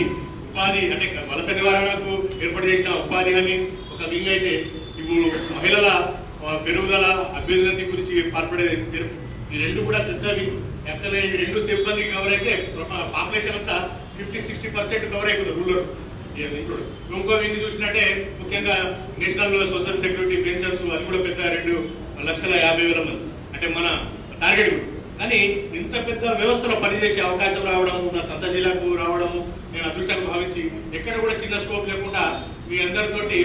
ఉపాధి అంటే వలస నివారణకు ఏర్పాటు చేసిన ఉపాధి అని ఒక వింగ్ అయితే, ఇప్పుడు మహిళల పెరుగుదల అభ్యున్నతి గురించి ఏర్పడే ఈ 2 కూడా పెద్దవి. యాక్చువల్గా ఈ 2 సిబ్బంది కవర్ అయితే పాపులేషన్ అంతా 50-60% కవర్ అయిపోతుంది రూరల్. ఇంకో వింగ్ చూసినట్టే ముఖ్యంగా నేషనల్ సోషల్ సెక్యూరిటీ పెన్షన్స్, అది కూడా పెద్ద 2,50,000 మంది అంటే మన టార్గెట్ కూడా. కానీ ఇంత పెద్ద వ్యవస్థలో పనిచేసే అవకాశం రావడం, నా సంత జిల్లాకు రావడం నేను అదృష్టంగా భావించి ఎక్కడ కూడా చిన్న స్కోప్ లేకుండా మీ అందరితోటి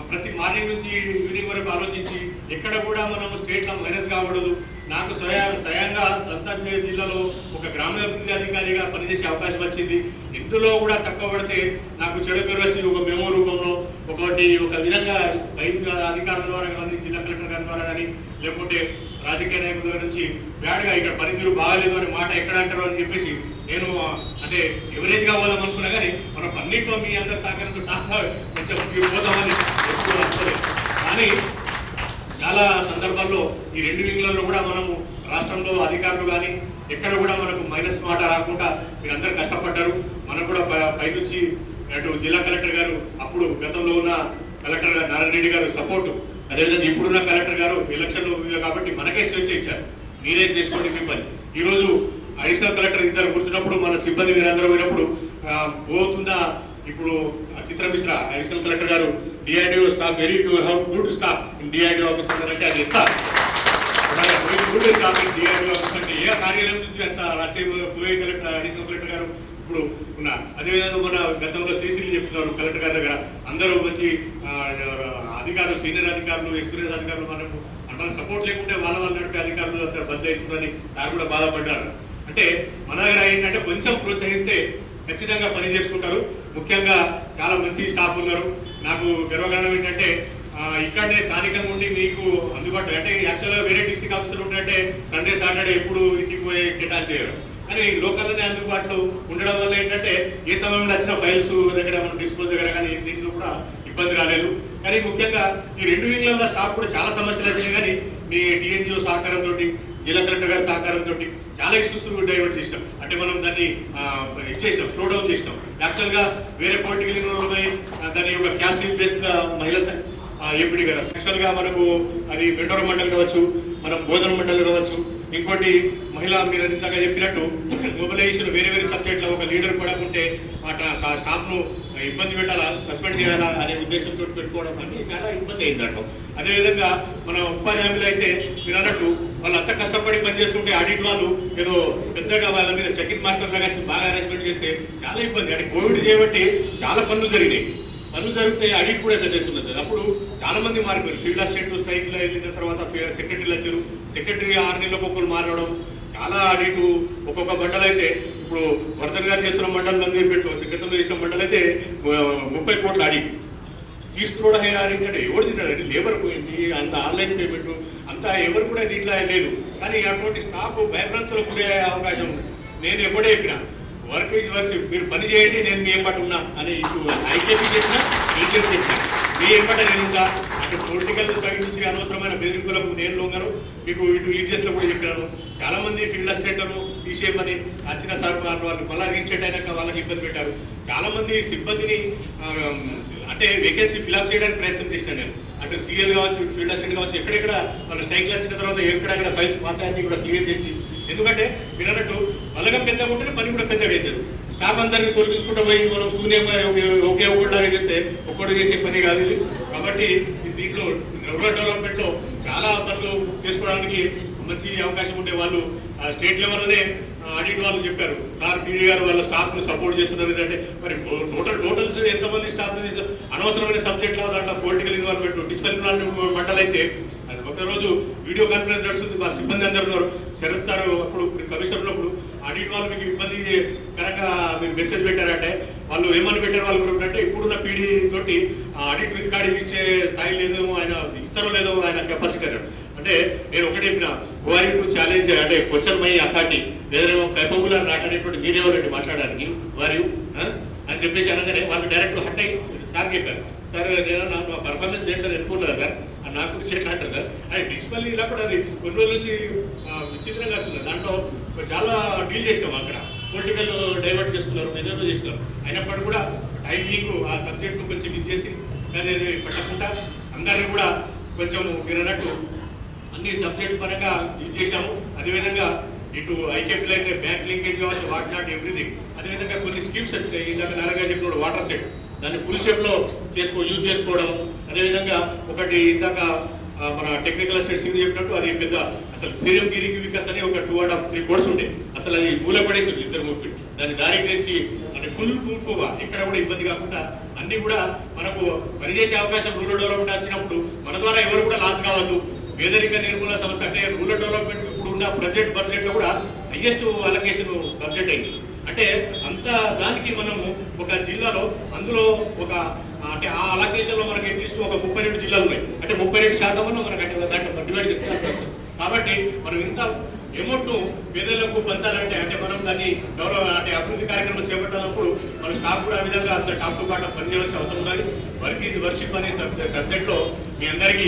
ప్రతి మార్నింగ్ నుంచి ఈవినింగ్ వరకు ఆలోచించి ఎక్కడ కూడా మనం స్టేట్లో మైనస్ కాకూడదు. నాకు స్వయంగా సంత జిల్లాలో ఒక గ్రామీణాభివృద్ధి అధికారిగా పనిచేసే అవకాశం వచ్చింది. ఇందులో కూడా తక్కువ పడితే నాకు చెడు పేరు వచ్చి ఒక మెమో రూపంలో ఒకటి ఒక విధంగా అధికారుల ద్వారా కానీ, జిల్లా కలెక్టర్ గారి ద్వారా కానీ, లేకపోతే రాజకీయ నాయకుల దగ్గర నుంచి బ్యాడ్గా ఇక్కడ పనితీరు బాగాలేదు అనే మాట ఎక్కడ అంటారు అని చెప్పేసి నేను అంటే ఎవరేజ్గా పోదాం అనుకున్నా. కానీ మనం అన్నింటిలో మీ అందరి సహకారంతో కొంచెం పోదామని ఎప్పుడు అనుకోలేదు. కానీ చాలా సందర్భాల్లో ఈ 2 వింగ్లలో కూడా మనము రాష్ట్రంలో అధికారులు కానీ ఎక్కడ కూడా మనకు మైనస్ మాట రాకుండా మీరందరూ కష్టపడ్డారు. మనకు కూడా పైనుంచి అటు జిల్లా కలెక్టర్ గారు, అప్పుడు గతంలో ఉన్న కలెక్టర్ గారు నారాయణ రెడ్డి గారు సపోర్టు, అదేవిధంగా ఇప్పుడున్న కలెక్టర్ గారు ఎలక్షన్ కాబట్టి మనకే స్వేచ్ఛ ఇచ్చారు, మీరే చేసుకోండి మీ పని. ఈరోజు అడిషనల్ కలెక్టర్ 2 కూర్చున్నప్పుడు మన సిబ్బంది మీరందరూ పోయినప్పుడు పోతున్న ఇప్పుడు చిత్ర మిశ్రా అడిషనల్ కలెక్టర్ గారు DRDO staff very good staff in DRDO office అంటే అది ఎంత good staff in DRDO office అంటే ఏ కార్యాలయం నుంచి ఎంత పోయే కలెక్టర్ అడిషనల్ కలెక్టర్ గారు ఇప్పుడు ఉన్న. అదేవిధంగా మన గతంలో సీసీలు చెప్తున్నారు కలెక్టర్ గారి దగ్గర అందరూ వచ్చి అధికారులు, సీనియర్ అధికారులు, ఎక్స్పీరియన్స్ అధికారులు మనకు మన సపోర్ట్ లేకుంటే వాళ్ళ నడిపే అధికారులు అందరూ బదిలీ అవుతుందని సార్ కూడా బాధపడ్డారు. అంటే మన దగ్గర ఏంటంటే కొంచెం ప్రోత్సహిస్తే ఖచ్చితంగా పని చేసుకుంటారు. ముఖ్యంగా చాలా మంచి స్టాఫ్ ఉన్నారు. నాకు గర్వకారణం ఏంటంటే ఇక్కడనే స్థానికంగా ఉండి మీకు అందుబాటులో అంటే యాక్చువల్గా వేరే డిస్ట్రిక్ట్ ఆఫీసర్లు ఉంటాయంటే సండే సాటర్డే ఎప్పుడు ఇంటికి పోయి కేటాయించేయరు. కానీ లోకల్లోనే అందుబాటులో ఉండడం వల్ల ఏంటంటే ఏ సమయంలో వచ్చిన ఫైల్స్ దగ్గర మన డిస్పోజ్ దగ్గర కానీ దీంట్లో కూడా ఇబ్బంది రాలేదు. కానీ ముఖ్యంగా ఈ 2 వింగ్ల స్టాఫ్ కూడా చాలా సమస్యలు వచ్చినాయి. కానీ మీ టీఎన్జిఓ సహకారంతో, జిల్లా కలెక్టర్ గారి సహకారంతో చాలా ఇష్యూస్ డైవర్ట్ చేసినాం. అంటే మనం దాన్ని ఇచ్చేసినాం, స్లో డౌన్ చేసినాం. యాక్చువల్గా వేరే పొలిటికల్ ఉన్నాయి, దాని యొక్క క్యాస్ట్ బేస్డ్ మహిళా ఏపీడీ గారు యాక్చువల్గా మనకు అది మెండోర మండలి కావచ్చు, మనం బోధన మండలి కావచ్చు, ఇంకోటి మహిళా మీరు ఇంతగా చెప్పినట్టు మొబిలైజేషన్ వేరే వేరే సబ్జెక్ట్లో ఒక లీడర్ కూడా ఉంటే స్టాఫ్ను ఇబ్బంది పెట్టాలా, సస్పెండ్ చేయాలా అనే ఉద్దేశంతో పెట్టుకోవడం అంటే చాలా ఇబ్బంది అయింది అంటాం. అదేవిధంగా మన ఉపాధి హామీలు అయితే మీరు అన్నట్టు వాళ్ళు అంతా కష్టపడి పనిచేస్తుంటే ఆడిట్ వాళ్ళు ఏదో పెద్దగా వాళ్ళ మీద చెకింగ్ మాస్టర్ లాగా బాగా అరేంజ్మెంట్ చేస్తే చాలా ఇబ్బంది. అంటే కోవిడ్ చేయబట్టి చాలా పనులు జరిగినాయి. పనులు జరిగితే ఆడిట్ కూడా పెద్ద ఎత్తున్నది. అప్పుడు చాలా మంది మారిపోయారు. ఫీల్డ్ అసిస్టెంట్ స్ట్రైక్లో వెళ్ళిన తర్వాత సెక్రటరీలు వచ్చారు. సెక్రటరీ 6 నెలలకు ఒక్కరు మారడం, చాలా ఆడిట్. ఒక్కొక్క మండలం అయితే ఇప్పుడు వర్ధన్ గారు చేస్తున్న మండలం మంది పెట్టుకోవచ్చు, గతంలో చేసిన మండలం అయితే 30 కోట్ల ఆడిట్ తీసుకురావడం. ఆడిట్ అంటే ఎవరు తిన్నాడు? లేబర్ పోయింది, అంత ఆన్లైన్ పేమెంట్ అంతా ఎవరు కూడా దీంట్లో లేదు. కానీ అటువంటి స్టాఫ్ భయభ్రాంతులకు గురే అవకాశం ఉంది. నేను ఎప్పుడే చెప్పినా వర్క్ ఈజ్ వర్క్, మీరు పని చేయండి, నేను మీ ఎంబట ఉన్నా అని ఇటు ఐకేపీ చెప్పినా, టీచర్స్ చెప్పినా మీ ఎంబట నేను ఉంటా. అటు పొలిటికల్ సైడ్ నుంచి అనవసరమైన బెదిరింపులకు నేను లొంగను. మీకు ఇటు ఈజెస్లో కూడా చెప్పినాను. చాలా మంది ఫీల్డ్ అసిస్టెంట్లను తీసేయమని వచ్చిన సార్ వాళ్ళు మళ్ళీ రీచెట్ అయినాక వాళ్ళకి ఇబ్బంది పెట్టారు. చాలా మంది సిబ్బందిని అంటే వేకెన్సీ ఫిల్అప్ చేయడానికి ప్రయత్నం చేసిన నేను. అటు సీఎల్ కావచ్చు, ఫీల్డ్ అసిస్టెంట్ కావచ్చు, ఎక్కడెక్కడ వాళ్ళ స్ట్రైక్లు వచ్చిన తర్వాత ఎక్కడెక్కడ ఫైల్స్ పంచాయతీ కూడా క్లియర్ చేసి, ఎందుకంటే మీరు అన్నట్టు బలగం పెద్దగా ఉంటే పని కూడా పెద్దగా అవుతుంది. స్టాఫ్ అందరినీ తొలగించుకుంటూ పోయి మనం శూన్యంగా ఒకే ఒకటిలాగా చేస్తే ఒక్కడు చేసే పని కాదు ఇది. కాబట్టి దీంట్లో రూరల్ డెవలప్మెంట్లో చాలా పనులు చేసుకోవడానికి మంచి అవకాశం ఉండే వాళ్ళు స్టేట్ లెవెల్లోనే ఆడిట్ వాళ్ళు చెప్పారు. సార్ పీడీ గారు వాళ్ళ స్టాఫ్ను సపోర్ట్ చేస్తున్నారు. ఏంటంటే మరి టోటల్స్ ఎంతమంది స్టాఫ్ని తీస్తారు? అనవసరమైన సబ్జెక్ట్లో దాంట్లో పొలిటికల్ ఇన్వాల్వ్మెంట్, డిసిప్లినరీ మండలి అయితే అది ఒకరోజు వీడియో కాన్ఫరెన్స్ నడుస్తుంది. మా సిబ్బంది అందరూ ఉన్నారు. శరత్ సార్ అప్పుడు కమిషనర్ ఉన్నప్పుడు ఆడిట్ వాళ్ళు మీకు ఇబ్బందికరంగా మీరు మెసేజ్ పెట్టారంటే వాళ్ళు ఏమని పెట్టారు వాళ్ళు అంటే ఇప్పుడున్న పీడీ తోటి ఆడిట్ రికార్డు ఇచ్చే స్థాయి లేదు, ఆయన ఇస్తారో లేదో ఆయన కెపాసిటీ అన్నాడు. అంటే నేను ఒకటి చెప్పిన వారి టు ఛాలెంజ్ అంటే క్వశ్చన్ మై అథారిటీ లేదనేమో కైపబుల్ అని మాట్లాడేటువంటి మీరెవరండి మాట్లాడడానికి వారు అని చెప్పేసి అనగానే వాళ్ళు డైరెక్ట్ హట్ అయ్యి సార్ చెప్పారు. సార్ నేను నా పర్ఫార్మెన్స్ దేంట్లో ఎన్నుకోలేదు సార్, నాకు గురించి ఎట్లా అంటారు సార్ అది డిస్ప్లే ఇలా కూడా అది కొన్ని రోజుల నుంచి విచిత్రంగా వస్తుంది. దాంట్లో చాలా డీల్ చేసినాం. అక్కడ పొలిటికల్ డైవర్ట్ చేస్తున్నారు, మెజర్లో చేస్తున్నారు. అయినప్పటికీ కూడా టైమింగ్ ఆ సబ్జెక్టు కొంచెం ఇచ్చేసి దాన్ని పట్టకుండా అందరినీ కూడా కొంచెం మీరు అన్నట్టు అన్ని సబ్జెక్ట్ పరంగా ఇచ్చేసాము. అదేవిధంగా ఇటు ఐకేపీలో అయితే బ్యాంక్ లింకేజ్ కావచ్చు, వాట్ నాట్ ఎవ్రీథింగ్. అదేవిధంగా కొన్ని స్కీమ్స్ వచ్చినాయి. ఇందాక నారాయణ చెప్పిన వాటర్ సెట్ దాన్ని ఫుల్ షేప్లో యూజ్ చేసుకోవడం. అదేవిధంగా ఒకటి ఇందాక మన టెక్నికల్ అసిస్టెంట్ సింగ్ చెప్పినట్టు అది పెద్ద అసలు సీరియం గిరికి వికాస్ అని ఒక 2.5-3 కోర్స్ ఉండే అసలు అది మూల పడేసి 2-3 దాన్ని దారికి తెచ్చి అంటే ఫుల్ పూర్తిగా ఎక్కడ కూడా ఇబ్బంది కాకుండా అన్ని కూడా మనకు పనిచేసే అవకాశం రూరల్ డెవలప్మెంట్ వచ్చినప్పుడు మన ద్వారా ఎవరు కూడా లాస్ కావద్దు. పేదరిక నిర్మూలన సంస్థ అంటే రూరల్ డెవలప్మెంట్ ఇప్పుడు ఉన్న బడ్జెట్లో కూడా హైయెస్ట్ అలొకేషన్ బడ్జెట్ అయింది. అంటే అంత దానికి మనము ఒక జిల్లాలో అందులో ఒక అంటే ఆ అలొకేషన్లో మనకి అట్లీస్ట్ ఒక 32 జిల్లాలు ఉన్నాయి. అంటే 32% మనకు దాంట్లో డివైడ్ చేస్తే కాబట్టి మనం ఇంత అమౌంట్ పేదలకు పంచాలంటే అంటే మనం దాన్ని అంటే అభివృద్ధి కార్యక్రమం చేపట్టినప్పుడు మన స్టాఫ్ కూడా ఆ విధంగా అంత టాప్ టు బాటం పనిచేయాల్సిన అవసరం ఉండాలి. వర్క్ ఈజ్ వర్షిప్ అనే సబ్జెక్ట్లో మీ అందరికీ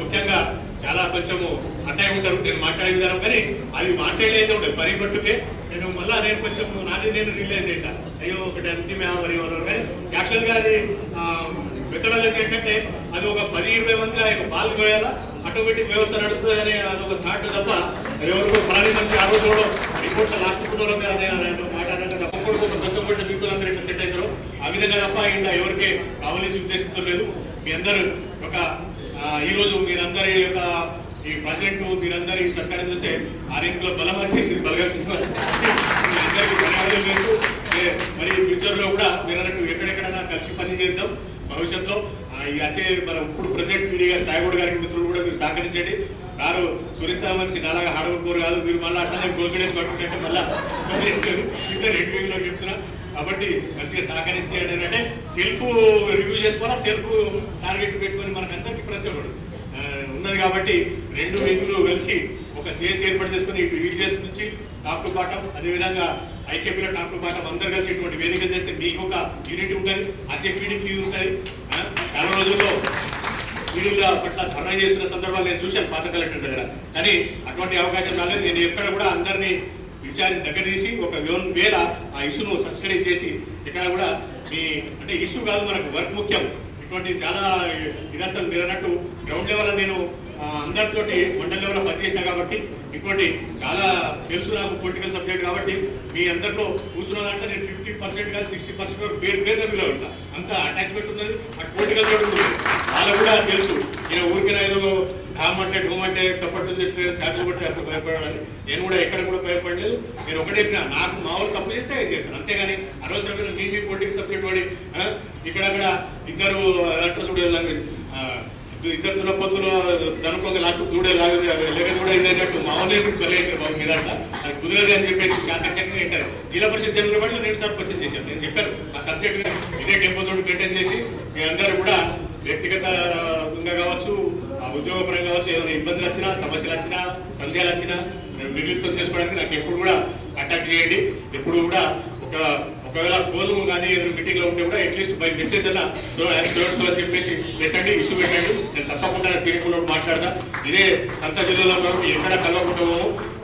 ముఖ్యంగా చాలా కొంచెము అట్టాయి ఉంటారు. నేను మాట్లాడే విధానం కానీ అది మాట్లాడేదే ఉండదు పని పట్టుకే నేను మళ్ళీ నేను కొంచెం నేను రిలీజ్ చేశా అయ్యో ఒకటి అంతి మరి కానీ యాక్చువల్గా అది మెథడాలజీ ఏంటంటే అది ఒక 10-20 మంది ఆ యొక్క పాలు పోయాలా ఆటోమేటిక్ వ్యవస్థ నడుస్తుంది అనే అదొక థాట్ తప్ప ఎవరికో పలాని మనిషి ఆ రోజు రిపోర్ట్ లాస్ట్ మాట్లాడాక తప్పకుండా ఒక కొంచెం కూడా మిగతాలందరూ ఎట్లా సెట్ అవుతారో ఆ విధంగా తప్ప ఇంకా ఎవరికి కావాల్సిన ఉద్దేశంతో లేదు. మీ అందరూ ఒక ఈరోజు మీరందరి యొక్క ఈ ప్రెసిడెంట్ మీరందరూ ఈ సత్కారం చూస్తే ఆ రీతిలో బలం వచ్చేసింది బలగాల్సిన అందరికీ ధన్యవాదాలు చేస్తూ మరి ఫ్యూచర్లో కూడా మీరు అన్నట్టు ఎక్కడెక్కడైనా కలిసి పని చేద్దాం భవిష్యత్తులో. వచ్చే మన ఇప్పుడు ప్రెసిడెంట్ పీడీ గారు సాయిగౌడ్ గారికి మిత్రులు కూడా మీరు సహకరించండి. సారు సునీత మనిషి నాలాగా హార్డ్వర్క్ కాదు, మీరు మళ్ళీ అట్లనే గోల్గడేసి పట్టుకుంటే మళ్ళీ రెండు చెప్తున్నా. కాబట్టి మంచిగా సహకరించేయండి. ఏంటంటే సెల్ఫ్ రివ్యూ చేసుకోవాలా, సెల్ఫ్ టార్గెట్ పెట్టుకొని మనకందరికీ ప్రతి ఒక్కరు ఉన్నది. కాబట్టి 2 వింగులు కలిసి ఒక జేసీ ఏర్పాటు చేసుకుని ఇటు ఈజీఎస్ నుంచి టాప్ టు బాటం అదేవిధంగా ఐకేపీలో టాప్ టు బాటం అందరు కలిసి ఇటువంటి వేదికలు చేస్తే మీకు ఒక యూనిటీ ఉంటుంది, అసెక్యూరిటీ ఉంటుంది. చాలా రోజుల్లో వీడియోల పట్ల ధర్నా చేసిన సందర్భాలు నేను చూశాను పాత కలెక్టర్ దగ్గర. కానీ అటువంటి అవకాశం రాలేదు. నేను ఎక్కడ కూడా అందరినీ విచారించి దగ్గర తీసి ఒక 1,000 ఆ ఇష్యూను సబ్సిడైజ్ చేసి ఇక్కడ కూడా మీ అంటే ఇష్యూ కాదు మనకు వర్క్ ముఖ్యం. ఇటువంటి చాలా ఇది అసలు మీరు అన్నట్టు గ్రౌండ్ లెవెల్ నేను అందరితోటి మండల లెవెల్లో పనిచేసినా కాబట్టి ఇంకోటి చాలా తెలుసు నాకు పొలిటికల్ సబ్జెక్ట్ కాబట్టి మీ అందరిలో కూర్చున్న దాంట్లో నేను 50% కానీ 60% వరకు పేరుగా వీలు ఉంటా అంత అటాచ్మెంట్ ఉన్నది అటు పొలిటికల్ తోటి ఉంది వాళ్ళకు కూడా తెలుసు నేను ఊరికైనా ఏదో ఢామ్ అంటే సపోర్ట్ శాతం పడితే అసలు భయపడాలి నేను కూడా ఎక్కడ కూడా భయపడలేదు నేను ఒకటే నాకు మామూలు తప్పు చేస్తే చేస్తాను అంతేగాని అనవసరమైన మీ పొలిటికల్ సబ్జెక్ట్ పడి ఇక్కడక్కడ ఇద్దరు ఇద్దరు దురపత్తులు దనుకోగా లాస్ట్ దూడే లేక కూడా ఇదన్నట్టు మామూలు వెళ్ళేసారు బాబు మీద అది కుదరదు అని చెప్పేసి చాకచక్యంగా వింటారు జిల్లా పరిషత్ జనరల్ బట్టి నేను సర్పంచ్ చేశాను నేను చెప్పాను ఆ సబ్జెక్ట్ ఇదే టెంపో తోటి మెయింటైన్ చేసి మీ అందరూ కూడా వ్యక్తిగతంగా కావచ్చు ఉద్యోగపరంగా కావచ్చు ఏదైనా ఇబ్బందులు వచ్చినా సమస్యలు వచ్చినా సందేహాలు వచ్చినా నిర్లిప్తం చేసుకోవడానికి నాకు ఎప్పుడు కూడా కాంటాక్ట్ చేయండి ఎప్పుడు కూడా ఒకవేళ ఫోన్ కానీ మీటింగ్ లో ఉంటే కూడా అట్లీస్ట్ బై మెసేజ్ అలా సో అని చెప్పేసి పెట్టండి ఇష్యూ పెట్టండి నేను తప్పకుండా తీరుకుండా మాట్లాడతా ఇదే సంత జిల్లాలో కాబట్టి ఎక్కడ కలవకుండా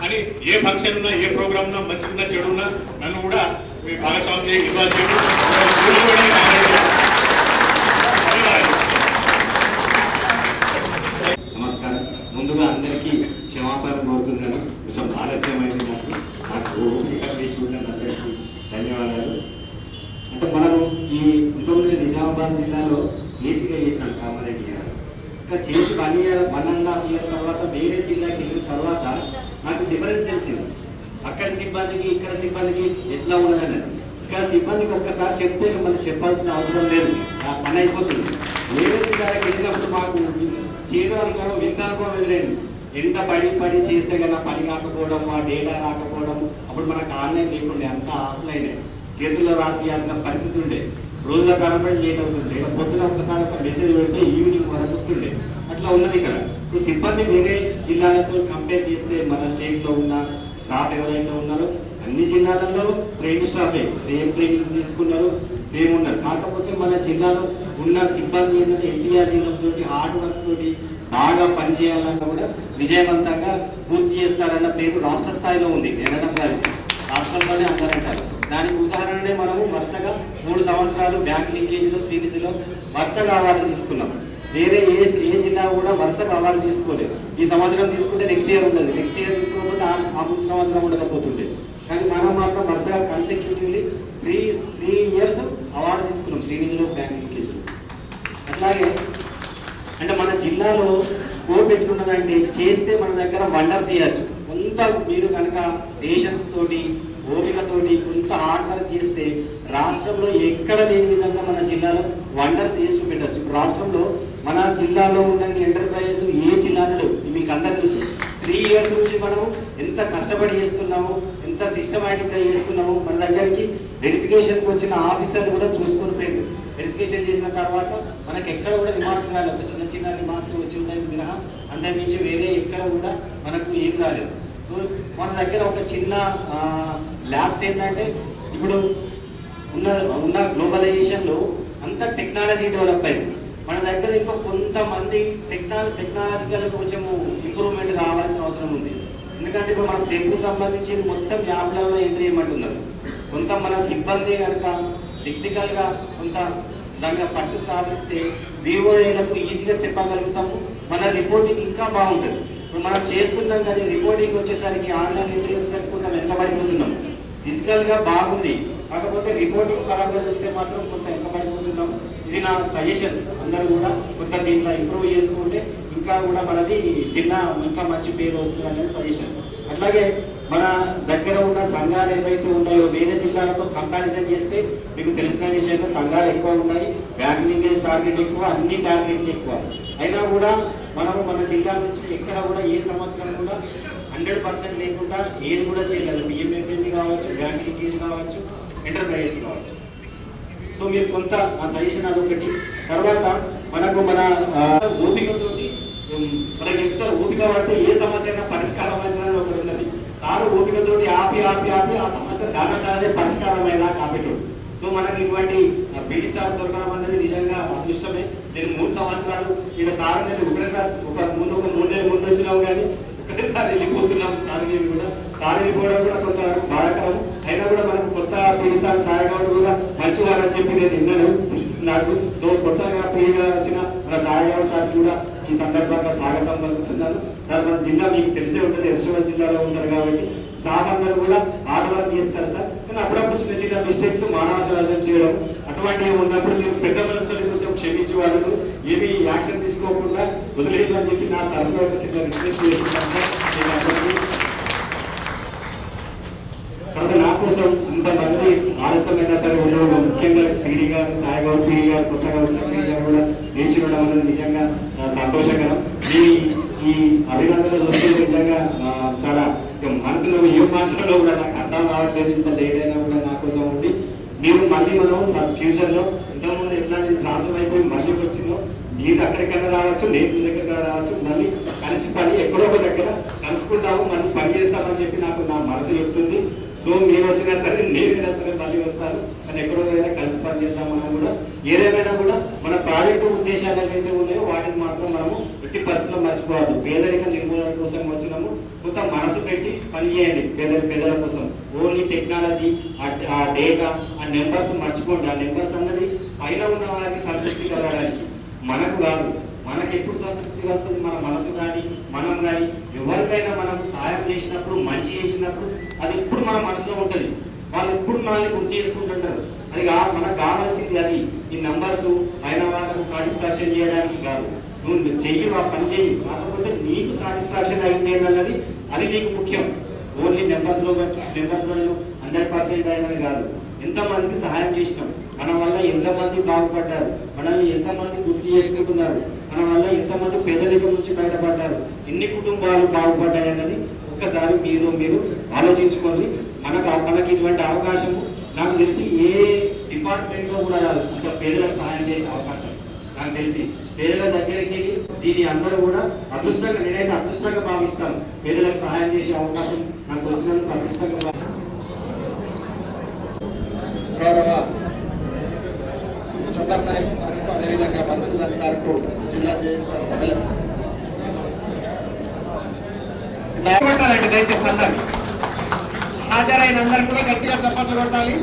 అని ఏ ఫంక్షన్ ఉన్నా ఏ ప్రోగ్రామ్ ఉన్నా మంచి ఉన్నా చెడు ఉన్నా నన్ను కూడా మీ భాగస్వామి ఇన్వాల్వ్ చేయండి. నమస్కారం. ముందుగా అందరికీ క్షమాపణ కోరుతున్నాను, కొంచెం ఆలస్యమైంది నాకు చూడండి. అందరికీ ధన్యవాదాలు. అంటే మనము ఈ ఇంతకుముందు నిజామాబాద్ జిల్లాలో ఏసీగా చేసినాడు కామారెడ్డి గారు. ఇక్కడ చేసి 1.5 ఇయర్ తర్వాత వేరే జిల్లాకి వెళ్ళిన తర్వాత నాకు డిఫరెన్స్ తెలిసింది. అక్కడ సిబ్బందికి ఇక్కడ సిబ్బందికి ఎట్లా ఉన్నదన్నది. ఇక్కడ సిబ్బందికి ఒక్కసారి చెప్తే మళ్ళీ చెప్పాల్సిన అవసరం లేదు, ఆ పని అయిపోతుంది. వేరే జిల్లాకి వెళ్ళినప్పుడు మాకు చేదు అనుభవం వింత అనుభవం ఎదురైంది. ఎండ పడి చేస్తే కన్నా పని కాకపోవడం, ఆ డేటా రాకపోవడం. అప్పుడు మనకు ఆన్లైన్ లేకుండే, అంతా ఆఫ్లైనే, చేతుల్లో రాసియాల్సిన పరిస్థితి ఉండే. రోజుల తరబడి లేట్ అవుతుండే. పొద్దున ఒక్కసారి ఒక మెసేజ్ పెడితే ఈవినింగ్ వరకు వస్తుండే. అట్లా ఉన్నది ఇక్కడ. సో సిబ్బంది వేరే జిల్లాలతో కంపేర్ చేస్తే మన స్టేట్లో ఉన్న స్టాఫ్ ఎవరైతే ఉన్నారో అన్ని జిల్లాలలో ట్రైనింగ్ స్టాఫే సేమ్ ట్రైనింగ్స్ తీసుకున్నారు, సేమ్ ఉన్నారు. కాకపోతే మన జిల్లాలో ఉన్న సిబ్బంది ఏంటంటే ఎంతూజియాజం తోటి, హార్డ్ వర్క్ తోటి బాగా పనిచేయాలన్నా కూడా విజయవంతంగా పూర్తి చేస్తారన్న పేరు రాష్ట్ర స్థాయిలో ఉంది. నిరణం గారి రాష్ట్రంలోనే అందరంటారు. దానికి ఉదాహరణనే మనము వరుసగా 3 సంవత్సరాలు బ్యాంక్ లింకేజ్లో శ్రీనిధిలో వరుసగా అవార్డులు తీసుకున్నాం. వేరే ఏ జిల్లా కూడా వరుసగా అవార్డు తీసుకోలేదు. ఈ సంవత్సరం తీసుకుంటే నెక్స్ట్ ఇయర్ ఉండదు, నెక్స్ట్ ఇయర్ తీసుకోకపోతే ఆ ముందు సంవత్సరం ఉండకపోతుండే. కానీ మనం మాత్రం వరుసగా కన్సెక్యూటివ్లీ 3 ఇయర్స్ అవార్డు తీసుకున్నాం శ్రీనిధిలో బ్యాంక్ లింకేజ్లో. అట్లాగే అంటే మన జిల్లాలో స్కోప్ ఎట్లున్నదంటే చేస్తే మన దగ్గర వండర్స్ చేయొచ్చు. కొంత మీరు కనుక పేషెన్స్ తోటి, ఓపికతోటి, కొంత హార్డ్ వర్క్ చేస్తే రాష్ట్రంలో ఎక్కడ లేని విధంగా మన జిల్లాలో వండర్స్ చేసి చూపెట్టచ్చు. రాష్ట్రంలో మన జిల్లాలో ఉన్న ఎంటర్ప్రైజెస్ ఏ జిల్లాలో మీకు అందరూ తెలుసు. 3 ఇయర్స్ నుంచి మనం ఎంత కష్టపడి చేస్తున్నాము, ఎంత సిస్టమేటిక్గా చేస్తున్నాము. మన దగ్గరికి వెరిఫికేషన్కి వచ్చిన ఆఫీసర్లు కూడా చూసుకొని పోయింది. వెరిఫికేషన్ చేసిన తర్వాత మనకి ఎక్కడ కూడా రిమార్క్ రాలేదు. ఒక చిన్న రిమార్క్స్ వచ్చి ఉన్నాయి మినహా అంతకుమించి వేరే ఎక్కడ కూడా మనకు ఏం రాలేదు. సో మన దగ్గర ఒక చిన్న ల్యాబ్స్ ఏంటంటే ఇప్పుడు ఉన్న గ్లోబలైజేషన్లో అంత టెక్నాలజీ డెవలప్ అయింది. మన దగ్గర ఇంకా కొంతమంది టెక్నాలజికల్ కొంచెము ఇంప్రూవ్మెంట్ కావాల్సిన అవసరం ఉంది. ఎందుకంటే ఇప్పుడు మన సెల్ఫ్కి సంబంధించి మొత్తం యాప్లలో ఎంట్రీ చేయమంటున్నారు. కొంత మన సిబ్బంది కనుక టెక్నికల్గా కొంత దాని మీద పట్టు సాధిస్తే వివోఏలకు ఈజీగా చెప్పగలుగుతాము. మన రిపోర్టింగ్ ఇంకా బాగుంటుంది. ఇప్పుడు మనం చేస్తున్నాం కానీ రిపోర్టింగ్ వచ్చేసరికి ఆన్లైన్ ఎంట్రీ వచ్చేసరికి కొంత వెనకబడిపోతున్నాం. ఫిజికల్గా బాగుంది, కాకపోతే రిపోర్టింగ్ పరంగా చూస్తే మాత్రం కొంత వెనకబడిపోతున్నాం. ఇది నా సజెషన్. అందరూ కూడా కొంత దీంట్లో ఇంప్రూవ్ చేసుకుంటే ఇంకా కూడా మనది జిల్లా ఇంకా మంచి పేరు వస్తుంది అనేది సజెషన్. అట్లాగే మన దగ్గర ఉన్న సంఘాలు ఏవైతే ఉన్నాయో వేరే జిల్లాలతో కంపారిజన్ చేస్తే మీకు తెలిసిన విషయంలో సంఘాలు ఎక్కువ ఉన్నాయి, బ్యాంక్ లింకేజ్ టార్గెట్ ఎక్కువ, అన్ని టార్గెట్లు ఎక్కువ. అయినా కూడా మనము మన జిల్లా నుంచి ఎక్కడ కూడా ఏ సంవత్సరం కూడా 100% లేకుండా ఏది కూడా చేయలేదు. బిఎంఎఫ్ఎండి కావచ్చు, బ్యాంక్ లింకేజ్ కావచ్చు, ఎంటర్ప్రైజెస్ కావచ్చు. సో మీరు కొంత నా సజెషన్ అదొకటి. తర్వాత మనకు మన ఓపికతోటి మనకి చెప్తారు, ఓపిక పడితే ఏ సమస్య అయినా పరిష్కారం అవుతుందని ఒకటి ఉన్నది. సారు ఓపికతోటి ఆపి ఆ సమస్య దాని పరిష్కారమైనా కాపెట్టాడు. సో మనకి ఇటువంటి బీడీ సార్ దొరకడం అనేది నిజంగా అదృష్టమే. నేను 3 సంవత్సరాలు ఇక్కడ సార్ అనేది ఒకటేసారి ఒక 3 నెలల ముందు వచ్చినాము కానీ ఒకటేసారి వెళ్ళిపోతున్నాము. సార్ వెళ్ళిపోవడం కూడా కొంత బాధాకరం. అయినా కూడా మనకు కొత్త బీడీ సార్ సాయగౌడ్ కూడా మంచివారని చెప్పి నేను విన్నాను, తెలిసింది. నాకు. సో కొత్తగా పీడిగా వచ్చిన మన సాయిగౌడ్ సార్ కూడా ఈ సందర్భంగా స్వాగతం పలుకుతున్నాను. సార్ మన జిల్లా మీకు తెలిసే ఉంటుంది, వెస్ట్ జిల్లాలో ఉంటారు కాబట్టి స్టాఫ్ అందరూ కూడా హార్డ్ వర్క్ చేస్తారు సార్. కానీ అప్పుడప్పుడు చిన్న చిన్న మిస్టేక్స్ మానవ సహజం చేయడం అటువంటివి ఉన్నప్పుడు మీరు పెద్ద మనసుతో కొంచెం క్షమించే వాళ్ళు ఏమి యాక్షన్ తీసుకోకుండా వదిలేయమని చెప్పి నా తరఫున ఒక చిన్న రిక్వెస్ట్ చేస్తున్నాను. తర్వాత నా కోసం ఇంతమంది ఆలస్యమైనా సరే ఉండడం, ముఖ్యంగా పీడి గారు, సాయిగౌడ్ పీడి గారు, కొత్తగా వచ్చిన పీడి గారు కూడా వేచి ఉండడం అనేది నిజంగా సంతోషకరం. ఈ అభినందనలు చూస్తే నిజంగా చాలా మనసులో ఏం మాట్లాడో కూడా నాకు అర్థం కావట్లేదు. ఇంత లేట్ అయినా కూడా నా కోసం ఉండి మీరు మళ్ళీ మనం ఫ్యూచర్లో ఇంతకుముందు ఎట్లా నేను ట్రాన్స్ఫర్ అయిపోయి మళ్ళీ వచ్చిందో మీరు అక్కడికైనా రావచ్చు, నేను మీ దగ్గర రావచ్చు, మళ్ళీ కలిసి పని ఎక్కడో ఒక దగ్గర కలుసుకుంటాము, మళ్ళీ పని చేస్తామని చెప్పి నాకు నా మనసు చెప్తుంది. సో మీరు వచ్చినా సరే నేనైనా సరే మళ్ళీ వస్తాను, కానీ ఎక్కడో దగ్గర కలిసి పని చేస్తాం. మనం కూడా ఏదేమైనా కూడా మన ప్రాజెక్టు ఉద్దేశాలు ఏవైతే ఉన్నాయో వాటిని మాత్రం మనము ఎట్టి పరిస్థితుల్లో మర్చిపోవద్దు. పేదరిక నిర్మూలన కోసం వచ్చినాము, కొంత మనసు పెట్టి పని చేయండి పేదల కోసం. ఓన్లీ టెక్నాలజీ, ఆ డేటా, ఆ నెంబర్స్ మర్చిపోండి. ఆ నెంబర్స్ అన్నది పైన ఉన్న వారికి సంతృప్తి కలగడానికి, మనకు కాదు. మనకు ఎప్పుడు సంతృప్తి కలుగుతుంది? మన మనసు కానీ మనం కానీ ఎవరికైనా మనం సాయం చేసినప్పుడు, మంచి చేసినప్పుడు అది ఎప్పుడు మన మనసులో ఉంటుంది. వాళ్ళు ఎప్పుడు మనల్ని గుర్తు చేసుకుంటుంటారు. అది మనకు కావాల్సింది అది. ఈ నంబర్స్ అయిన వాళ్ళకు సాటిస్ఫాక్షన్ చేయడానికి కాదు. నువ్వు చెయ్యి, ఆ పని చెయ్యి, కాకపోతే నీకు సాటిస్ఫాక్షన్ అయింది అన్నది అది నీకు ముఖ్యం. ఓన్లీ నెంబర్స్లో నేను 100% అయినది కాదు. ఎంతమందికి సహాయం చేసినాం, మన వల్ల ఎంతమంది బాగుపడ్డారు, మనల్ని ఎంతమంది గుర్తు చేసుకుంటున్నారు, మన వల్ల ఎంతమంది పేదరికం నుంచి బయటపడ్డారు, ఎన్ని కుటుంబాలు బాగుపడ్డాయి అన్నది ఒక్కసారి మీరు ఆలోచించుకోండి. మనకి ఇటువంటి అవకాశము నాకు తెలిసి ఏ డిపార్ట్మెంట్లో కూడా రాదు. ఇంకా పేదలకు సహాయం చేసే అవకాశం నాకు తెలిసి పేదల దగ్గరికి దీని అందరూ కూడా అదృష్టంగా, నేనైతే అదృష్టంగా భావిస్తాను. పేదలకు సహాయం చేసే అవకాశం నాకు వచ్చినందుకు అదృష్టంగా గౌరవ చందర్ నాయక్ సార్కు, అదేవిధంగా మధుసూదన్ సార్కు జిల్లా చేయిస్తారు. దయచేసి అందరు హాజరైన అందరు కూడా గట్టిగా చప్పట్లు కొట్టాలి.